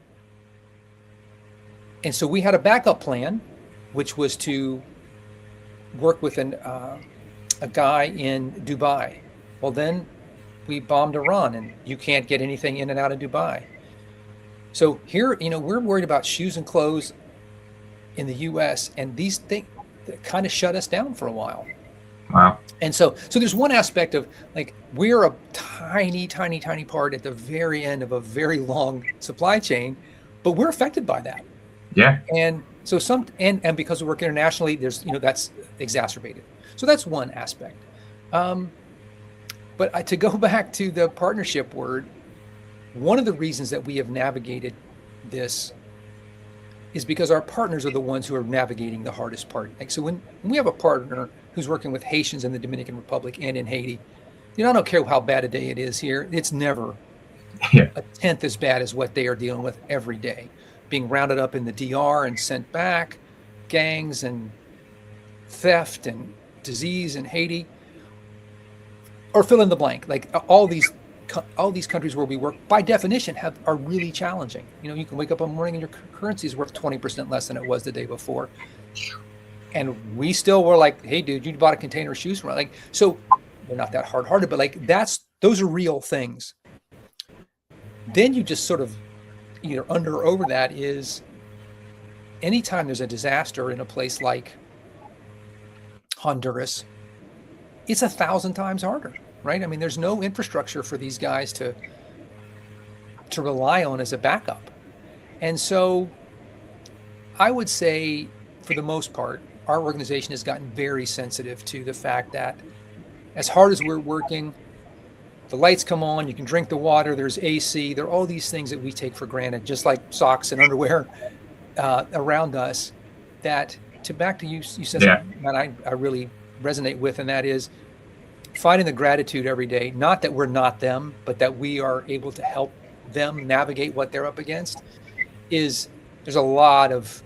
And so we had a backup plan, which was to work with a guy in Dubai. Well, then we bombed Iran, and you can't get anything in and out of Dubai. So here, we're worried about shoes and clothes in the U.S., and these things kind of shut us down for a while. Wow. And so there's one aspect of like, we're a tiny, tiny, tiny part at the very end of a very long supply chain, but we're affected by that. Yeah. And so and because we work internationally, there's, that's exacerbated. So that's one aspect. But to go back to the partnership word, one of the reasons that we have navigated this is because our partners are the ones who are navigating the hardest part. Like, so when we have a partner who's working with Haitians in the Dominican Republic and in Haiti, I don't care how bad a day it is here, it's never a tenth as bad as what they are dealing with every day. Being rounded up in the DR and sent back, gangs and theft and disease in Haiti. or fill in the blank. Like all these countries where we work, by definition, are really challenging. You can wake up one morning and your currency is worth 20% less than it was the day before, and we still were like, "Hey, dude, you bought a container of shoes from us." Like, so we're not that hard-hearted, but like those are real things. Then you just sort of either under or over that is anytime there's a disaster in a place like Honduras, it's 1,000 times harder, right? I mean, there's no infrastructure for these guys to rely on as a backup. And so I would say, for the most part, our organization has gotten very sensitive to the fact that as hard as we're working, the lights come on, you can drink the water, there's AC, there are all these things that we take for granted, just like socks and underwear around us, that back to you said something that I really resonate with, and that is finding the gratitude every day, not that we're not them, but that we are able to help them navigate what they're up against. There's a lot of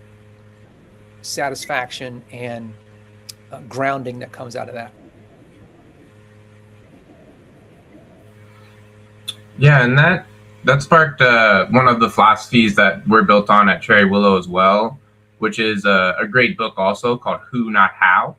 satisfaction and grounding that comes out of that. Yeah, and that sparked one of the philosophies that we're built on at Cherry Willow as well, which is a great book also called Who Not How.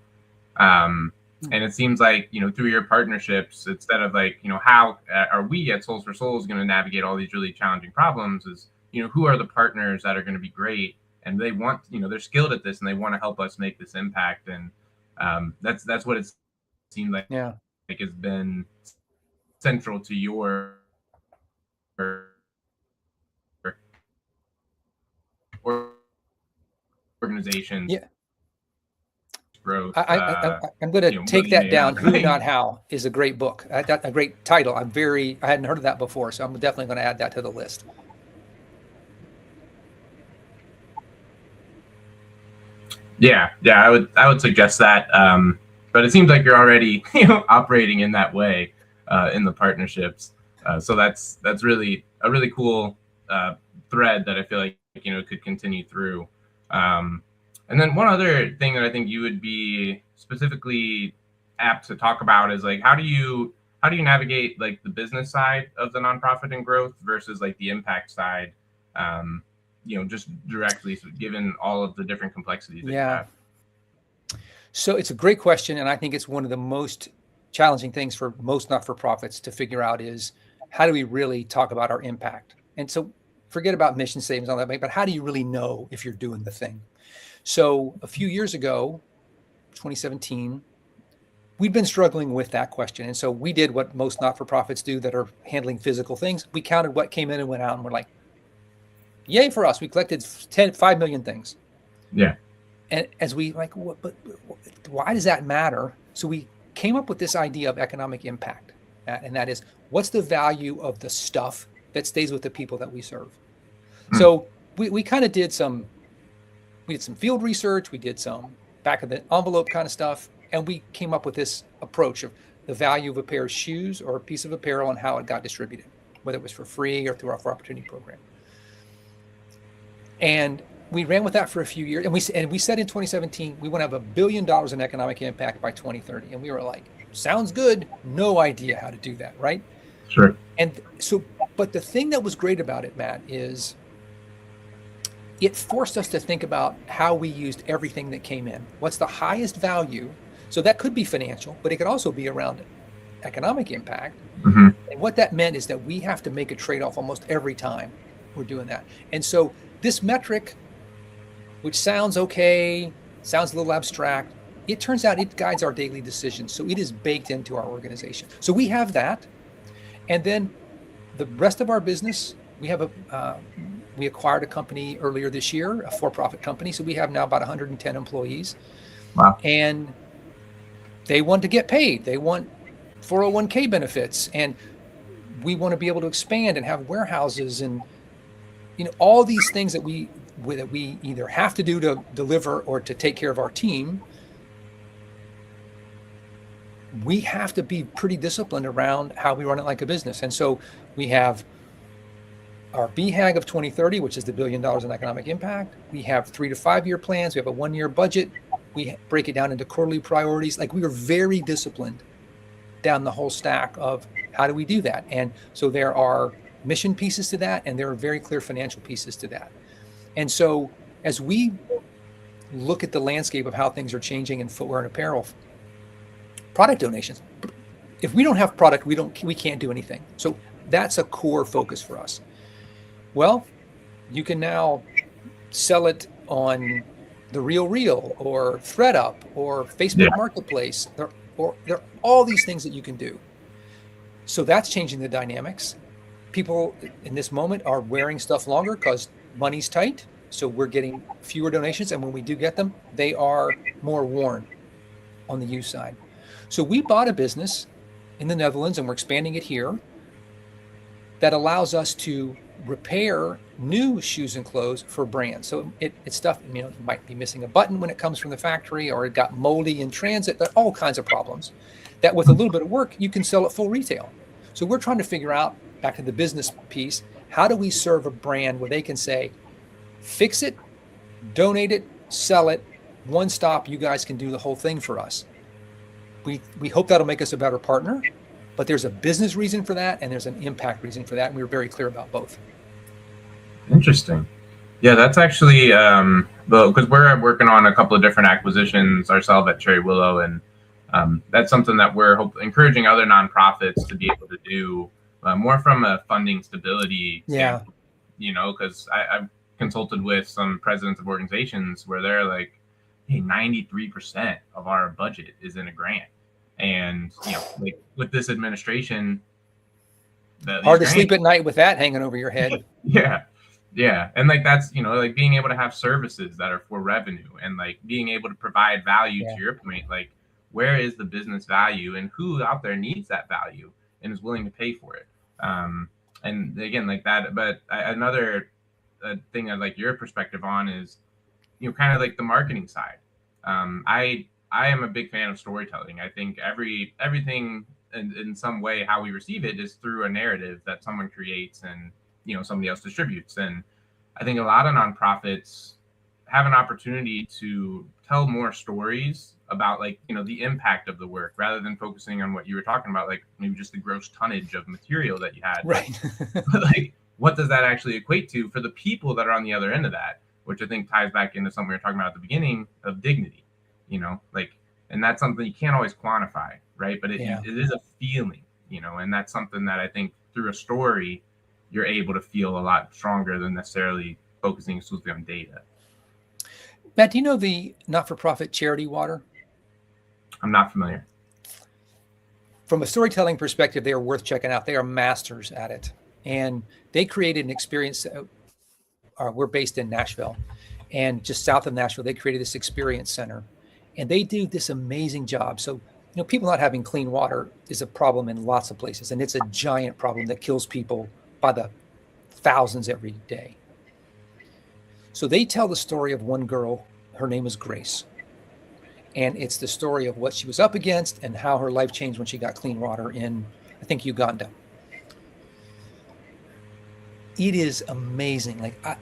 And it seems like, through your partnerships, instead of like, how are we at Soles4Souls going to navigate all these really challenging problems, is, who are the partners that are going to be great, and they want, they're skilled at this and they want to help us make this impact. And that's what it seemed like, like has been central to your organization's growth. I'm going to take that down. Who Not How is a great book. A great title. I hadn't heard of that before, so I'm definitely going to add that to the list. Yeah, I would suggest that. But it seems like you're already operating in that way in the partnerships. So that's really a really cool thread that I feel like could continue through. And then one other thing that I think you would be specifically apt to talk about is like how do you navigate like the business side of the nonprofit and growth versus like the impact side, just directly, given all of the different complexities that you have. So it's a great question, and I think it's one of the most challenging things for most not-for-profits to figure out is how do we really talk about our impact? And so forget about mission statements and all that, but how do you really know if you're doing the thing? So a few years ago, 2017, we'd been struggling with that question. And so we did what most not-for-profits do that are handling physical things. We counted what came in and went out, and we're like, yay for us. We collected 5 million things. Yeah. And as we but why does that matter? So we came up with this idea of economic impact. And that is, what's the value of the stuff that stays with the people that we serve? So we kind of did some field research. We did some back of the envelope kind of stuff. And we came up with this approach of the value of a pair of shoes or a piece of apparel and how it got distributed, whether it was for free or through our For Opportunity program. And we ran with that for a few years. And we said in 2017, we want to have $1 billion in economic impact by 2030. And we were like, sounds good. No idea how to do that, right? Sure. And so, but the thing that was great about it, Matt, is it forced us to think about how we used everything that came in. What's the highest value? So that could be financial, but it could also be around economic impact. Mm-hmm. And what that meant is that we have to make a trade-off almost every time we're doing that. And so this metric, which sounds okay, sounds a little abstract, it turns out it guides our daily decisions. So it is baked into our organization. So we have that. And then the rest of our business, we acquired a company earlier this year, a for-profit company. So we have now about 110 employees. Wow. And they want to get paid. They want 401k benefits. And we want to be able to expand and have warehouses and all these things that we either have to do to deliver or to take care of our team. We have to be pretty disciplined around how we run it like a business. And so we have our BHAG of 2030, which is the $1 billion in economic impact. We have 3 to 5 year plans. We have a 1 year budget. We break it down into quarterly priorities. Like, we are very disciplined down the whole stack of how do we do that? And so there are mission pieces to that, and there are very clear financial pieces to that. And so as we look at the landscape of how things are changing in footwear and apparel, product donations, if we don't have product, we can't do anything. So that's a core focus for us. Well, you can now sell it on the Real or ThreadUp or Facebook Marketplace. There are all these things that you can do. So that's changing the dynamics. People in this moment are wearing stuff longer because money's tight. So we're getting fewer donations. And when we do get them, they are more worn on the used side. So we bought a business in the Netherlands, and we're expanding it here, that allows us to repair new shoes and clothes for brands. So it's stuff, it might be missing a button when it comes from the factory, or it got moldy in transit. There are all kinds of problems that with a little bit of work, you can sell at full retail. So we're trying to figure out, back to the business piece, how do we serve a brand where they can say, fix it, donate it, sell it, one stop, you guys can do the whole thing for us. We hope that'll make us a better partner, but there's a business reason for that, and there's an impact reason for that, and we were very clear about both. Interesting. Yeah, that's actually because we're working on a couple of different acquisitions ourselves at Cherry Willow, and that's something that we're encouraging other nonprofits to be able to do more from a funding stability standpoint. Because I've consulted with some presidents of organizations where they're like, hey, 93% of our budget is in a grant. And, like with this administration, hard to sleep at night with that hanging over your head. Yeah. And like, that's, like being able to have services that are for revenue, and like being able to provide value to your point, like where is the business value and who out there needs that value and is willing to pay for it. And again, like that, but another thing I'd like your perspective on is, kind of like the marketing side. I am a big fan of storytelling. I think everything in some way, how we receive it is through a narrative that someone creates and, somebody else distributes. And I think a lot of nonprofits have an opportunity to tell more stories about like, the impact of the work, rather than focusing on what you were talking about, like maybe just the gross tonnage of material that you had. Right. But like, what does that actually equate to for the people that are on the other end of that, which I think ties back into something we were talking about at the beginning of dignity, and that's something you can't always quantify, right? But it is a feeling, and that's something that I think through a story, you're able to feel a lot stronger than necessarily focusing exclusively on data. Matt, do you know the not-for-profit Charity Water? I'm not familiar. From a storytelling perspective, they are worth checking out. They are masters at it. And they created an experience. We're based in Nashville, and just south of Nashville, they created this experience center, and they do this amazing job. So, people not having clean water is a problem in lots of places, and it's a giant problem that kills people by the thousands every day. So they tell the story of one girl. Her name is Grace. And it's the story of what she was up against and how her life changed when she got clean water in, I think, Uganda. It is amazing. Like, that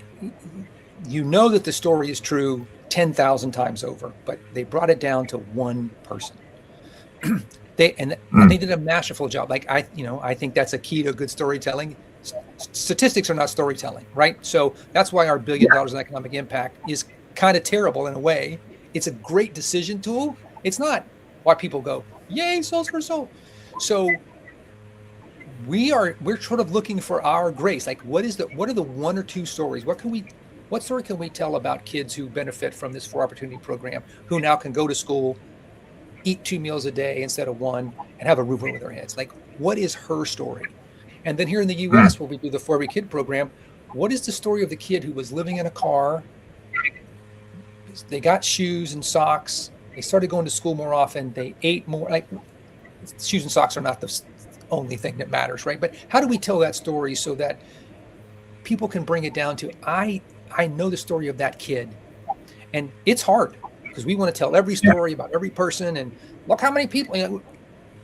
the story is true 10,000 times over, but they brought it down to one person. They did a masterful job. Like, I think that's a key to good storytelling. Statistics are not storytelling, right? So that's why our $1 billion in economic impact is kind of terrible in a way. It's a great decision tool. It's not why people go, yay, Soles4Souls. So we're sort of looking for our grace. Like, what are the one or two stories? What story can we tell about kids who benefit from this For Opportunity program, who now can go to school, eat 2 meals a day instead of 1, and have a roof over their heads? Like, what is her story? And then here in the US, where we do the 4 Every Kid program, what is the story of the kid who was living in a car? They got shoes and socks. They started going to school more often. They ate more. Like, shoes and socks are not the only thing that matters, right? But how do we tell that story so that people can bring it down to, I know the story of that kid. And it's hard because we want to tell every story about every person and look how many people,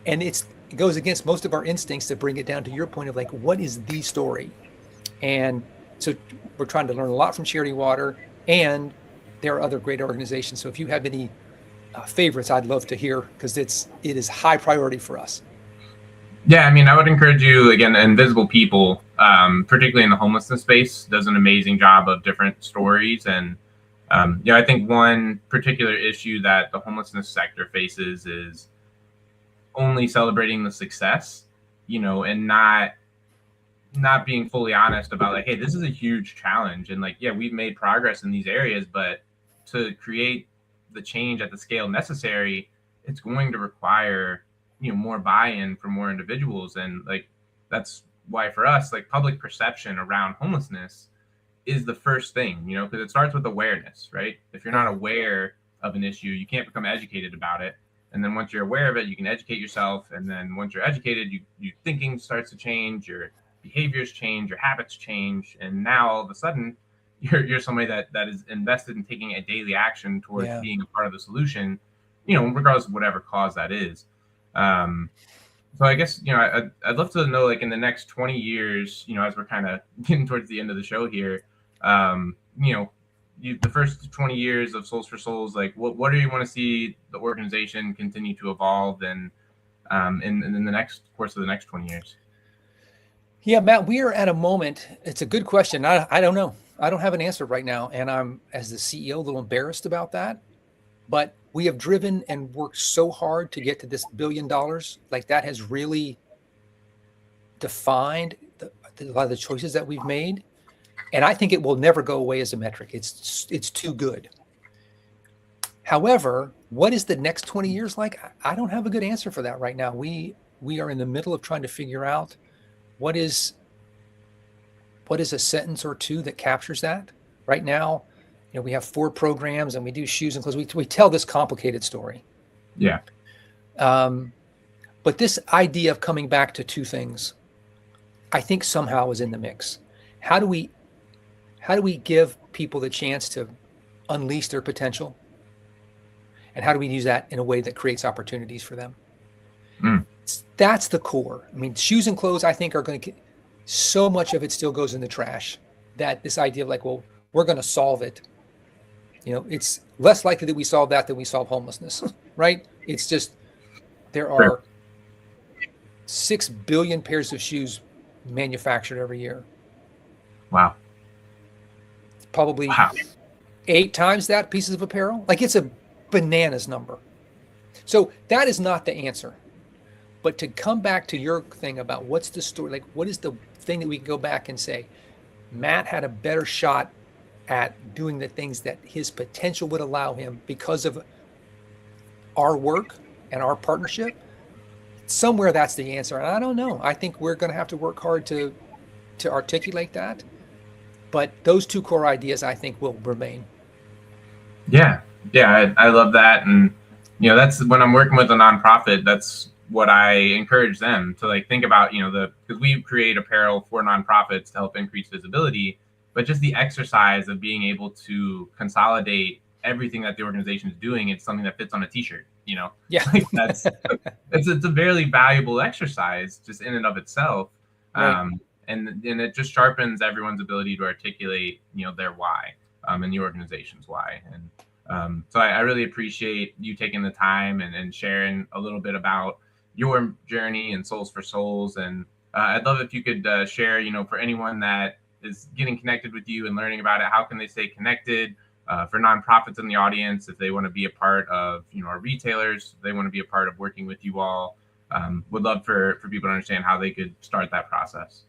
and it goes against most of our instincts to bring it down to your point of like, what is the story? And so we're trying to learn a lot from Charity Water, and there are other great organizations. So if you have any favorites, I'd love to hear, because it is high priority for us. Yeah, I mean, I would encourage you, again, Invisible People, particularly in the homelessness space, does an amazing job of different stories. And, I think one particular issue that the homelessness sector faces is only celebrating the success, and not being fully honest about like, hey, this is a huge challenge. And like, yeah, we've made progress in these areas, but to create the change at the scale necessary, it's going to require, more buy-in from more individuals. And like, that's why for us, like public perception around homelessness is the first thing, because it starts with awareness, right? If you're not aware of an issue, you can't become educated about it. And then once you're aware of it, you can educate yourself. And then once you're educated, you thinking starts to change, your behaviors change, your habits change. And now all of a sudden you're somebody that is invested in taking a daily action towards being a part of the solution, regardless of whatever cause that is. So I guess, I'd love to know, like in the next 20 years, as we're kind of getting towards the end of the show here, the first 20 years of Soles4Souls, like what do you want to see the organization continue to evolve and in the next course of the next 20 years? Yeah, Matt, we are at a moment. It's a good question. I don't know. I don't have an answer right now. And I'm, as the CEO, a little embarrassed about that. But we have driven and worked so hard to get to this $1 billion. Like that has really defined a lot of the choices that we've made. And I think it will never go away as a metric. It's too good. However, what is the next 20 years like? I don't have a good answer for that right now. We are in the middle of trying to figure out what is a sentence or two that captures that. Right now, we have 4 programs and we do shoes and clothes. We tell this complicated story. Yeah. But this idea of coming back to 2 things, I think somehow is in the mix. How do we give people the chance to unleash their potential? And how do we use that in a way that creates opportunities for them? That's the core. I mean, shoes and clothes, I think, are going to, so much of it still goes in the trash, that this idea of like, well, we're going to solve it. It's less likely that we solve that than we solve homelessness, right? It's just, there are 6 billion pairs of shoes manufactured every year. Wow. Probably 8 times that pieces of apparel. Like it's a bananas number. So that is not the answer. But to come back to your thing about what's the story, like what is the thing that we can go back and say, Matt had a better shot at doing the things that his potential would allow him because of our work and our partnership. Somewhere that's the answer. And I don't know. I think we're going to have to work hard to articulate that. But those 2 core ideas, I think, will remain. Yeah, I love that. And, that's when I'm working with a nonprofit, that's what I encourage them to like think about, because we create apparel for nonprofits to help increase visibility, but just the exercise of being able to consolidate everything that the organization is doing, it's something that fits on a t-shirt, Yeah. Like that's, it's a very valuable exercise just in and of itself. Right. And it just sharpens everyone's ability to articulate, their why, and the organization's why. And so I really appreciate you taking the time and sharing a little bit about your journey and Soles4Souls. And I'd love if you could share, for anyone that is getting connected with you and learning about it, how can they stay connected? For nonprofits in the audience, if they want to be a part of, our retailers, they want to be a part of working with you all. Would love for people to understand how they could start that process.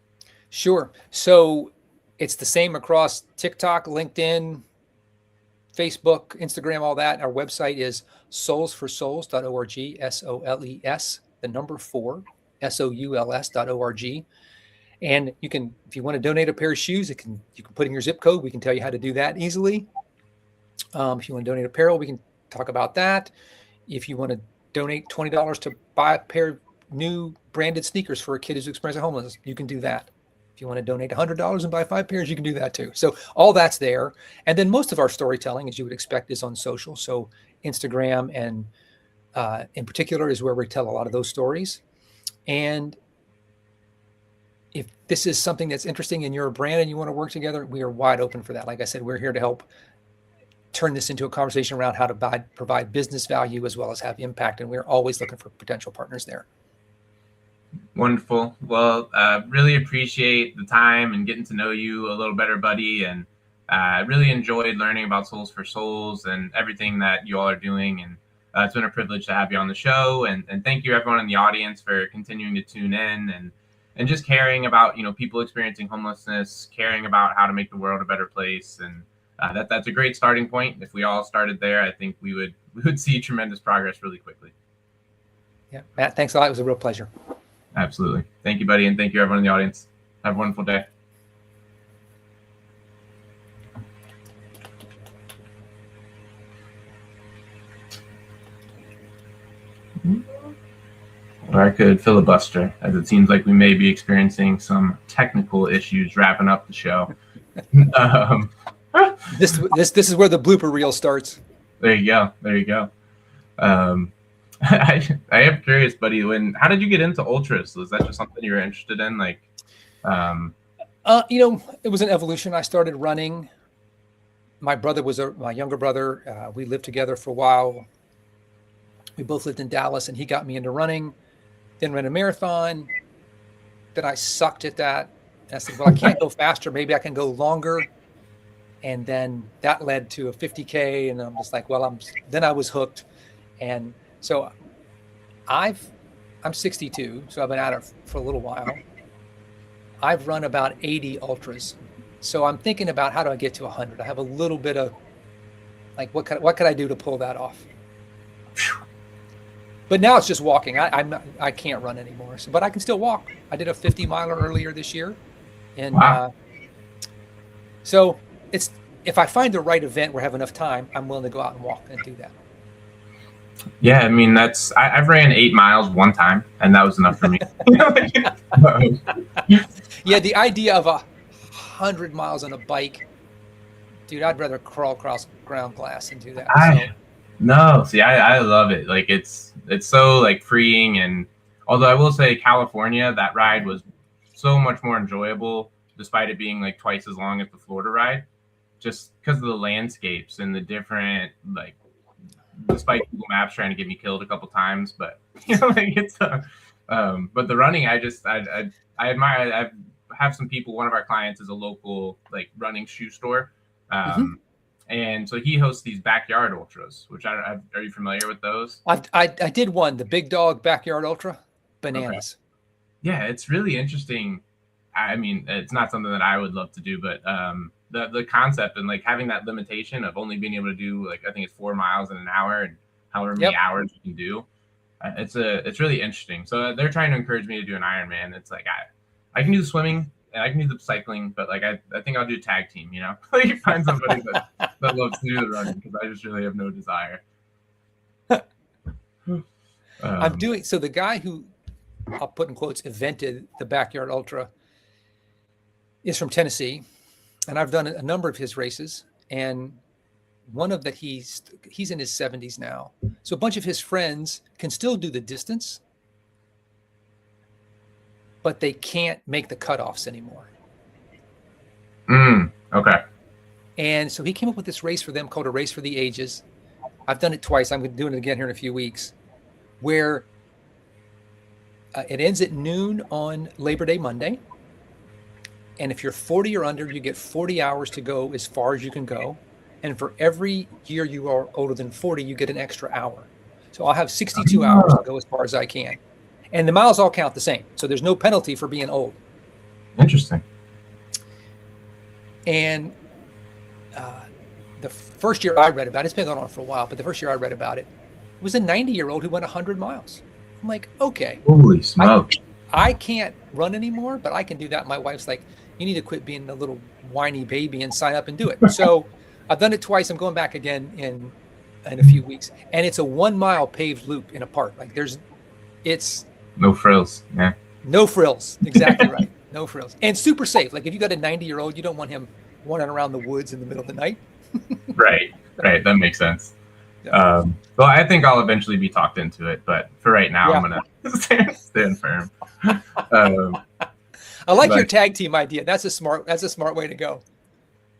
Sure. So it's the same across TikTok, LinkedIn, Facebook, Instagram, all that. Our website is soles4souls.org, SOLES, the number 4, SOULS.org. And you can, if you want to donate a pair of shoes, you can put in your zip code. We can tell you how to do that easily. If you want to donate apparel, we can talk about that. If you want to donate $20 to buy a pair of new branded sneakers for a kid who's experiencing homelessness, you can do that. If you want to donate $100 and buy 5 pairs, you can do that too. So all that's there. And then most of our storytelling, as you would expect, is on social. So Instagram and in particular is where we tell a lot of those stories. And if this is something that's interesting in your brand and you want to work together, we are wide open for that. Like I said, we're here to help turn this into a conversation around how to provide business value as well as have impact. And we're always looking for potential partners there. Wonderful. Well, really appreciate the time and getting to know you a little better, Buddy. And I really enjoyed learning about Souls for Souls and everything that you all are doing. And it's been a privilege to have you on the show. And thank you, everyone in the audience, for continuing to tune in and just caring about, people experiencing homelessness, caring about how to make the world a better place. And that's a great starting point. If we all started there, I think we would see tremendous progress really quickly. Yeah, Matt, thanks a lot. It was a real pleasure. Absolutely. Thank you, Buddy. And thank you, everyone in the audience. Have a wonderful day. Or I could filibuster, as it seems like we may be experiencing some technical issues wrapping up the show. This is where the blooper reel starts. There you go. I am curious, Buddy. How did you get into ultras? Was that just something you were interested in? It was an evolution. I started running. My brother was my younger brother. We lived together for a while. We both lived in Dallas, and he got me into running. Then ran a marathon. Then I sucked at that. And I said, well, I can't go faster. Maybe I can go longer. And then that led to a 50K. And I'm just like, well, then I was hooked. And so I'm 62, so I've been at it for a little while. I've run about 80 ultras. So I'm thinking about how do I get to 100? I have a little bit of what could I do to pull that off? But now it's just walking. I can't run anymore, but I can still walk. I did a 50 miler earlier this year. And wow. So if I find the right event where I have enough time, I'm willing to go out and walk and do that. Yeah, I mean, I've ran 8 miles one time, and that was enough for me. Yeah, the idea of 100 miles on a bike, dude, I'd rather crawl across ground glass and do that. I love it. It's so freeing, and although I will say California, that ride was so much more enjoyable, despite it being twice as long as the Florida ride, just because of the landscapes and the different despite Google Maps trying to get me killed a couple times, but it's but the running, I admire. I have some people. One of our clients is a local running shoe store, and so he hosts these backyard ultras. Which are you familiar with those? I did one, the Big Dog Backyard Ultra, bananas. Okay. Yeah, it's really interesting. I mean, it's not something that I would love to do, but the concept and having that limitation of only being able to do I think it's 4 miles in an hour and however many hours you can do, it's really interesting. So they're trying to encourage me to do an Ironman. It's I can do the swimming and I can do the cycling, but I think I'll do tag team. You find somebody that loves to do the running, because I just really have no desire. I'm doing so. The guy who, I'll put in quotes, invented the Backyard Ultra is from Tennessee. And I've done a number of his races, and one of that he's in his 70s now. So a bunch of his friends can still do the distance, but they can't make the cutoffs anymore. Okay. And so he came up with this race for them called a Race for the Ages. I've done it twice. I'm doing it again here in a few weeks, where it ends at noon on Labor Day Monday. And if you're 40 or under, you get 40 hours to go as far as you can go. And for every year you are older than 40, you get an extra hour. So I'll have 62 hours to go as far as I can. And the miles all count the same. So there's no penalty for being old. Interesting. And the first year I read about it, it's been going on for a while, but the first year I read about it was a 90-year-old who went 100 miles. I'm like, okay. Holy smokes. I can't run anymore, but I can do that. My wife's like, you need to quit being a little whiny baby and sign up and do it. So I've done it twice. I'm going back again in a few weeks. And it's a 1 mile paved loop in a park. It's no frills. Yeah. No frills. Exactly right. No frills. And super safe. If you got a 90-year-old, you don't want him running around the woods in the middle of the night. Right. That makes sense. Yeah. Well, I think I'll eventually be talked into it, but for right now, I'm going to stand firm. I like your tag team idea. That's a smart way to go.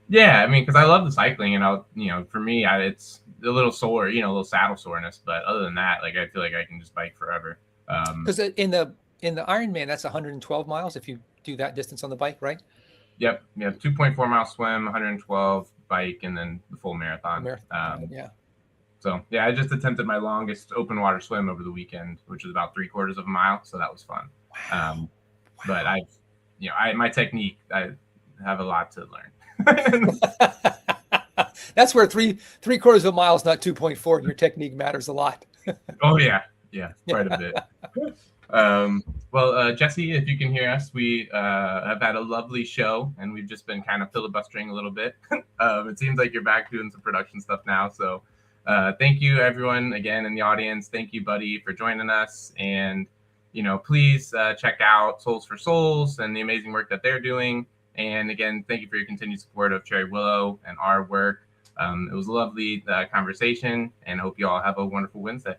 Yeah, I mean, because I love the cycling, and for me, it's a little sore, a little saddle soreness. But other than that, I feel like I can just bike forever. Because in in the Ironman, that's 112 miles if you do that distance on the bike, right? Yep. 2.4 mile swim, 112 bike, and then the full marathon. Yeah. So yeah, I just attempted my longest open water swim over the weekend, which was about 3/4 of a mile. So that was fun. Wow. But my technique, I have a lot to learn. That's where 3/4 of a mile is not 2.4, and your technique matters a lot. Oh yeah, quite a bit. Well, Jesse, if you can hear us, we have had a lovely show, and we've just been kind of filibustering a little bit. It seems like you're back doing some production stuff now, so thank you everyone again in the audience. Thank you, Buddy, for joining us, and please check out Soles4Souls and the amazing work that they're doing. And again, thank you for your continued support of Cherry Willow and our work. It was a lovely conversation, and I hope you all have a wonderful Wednesday.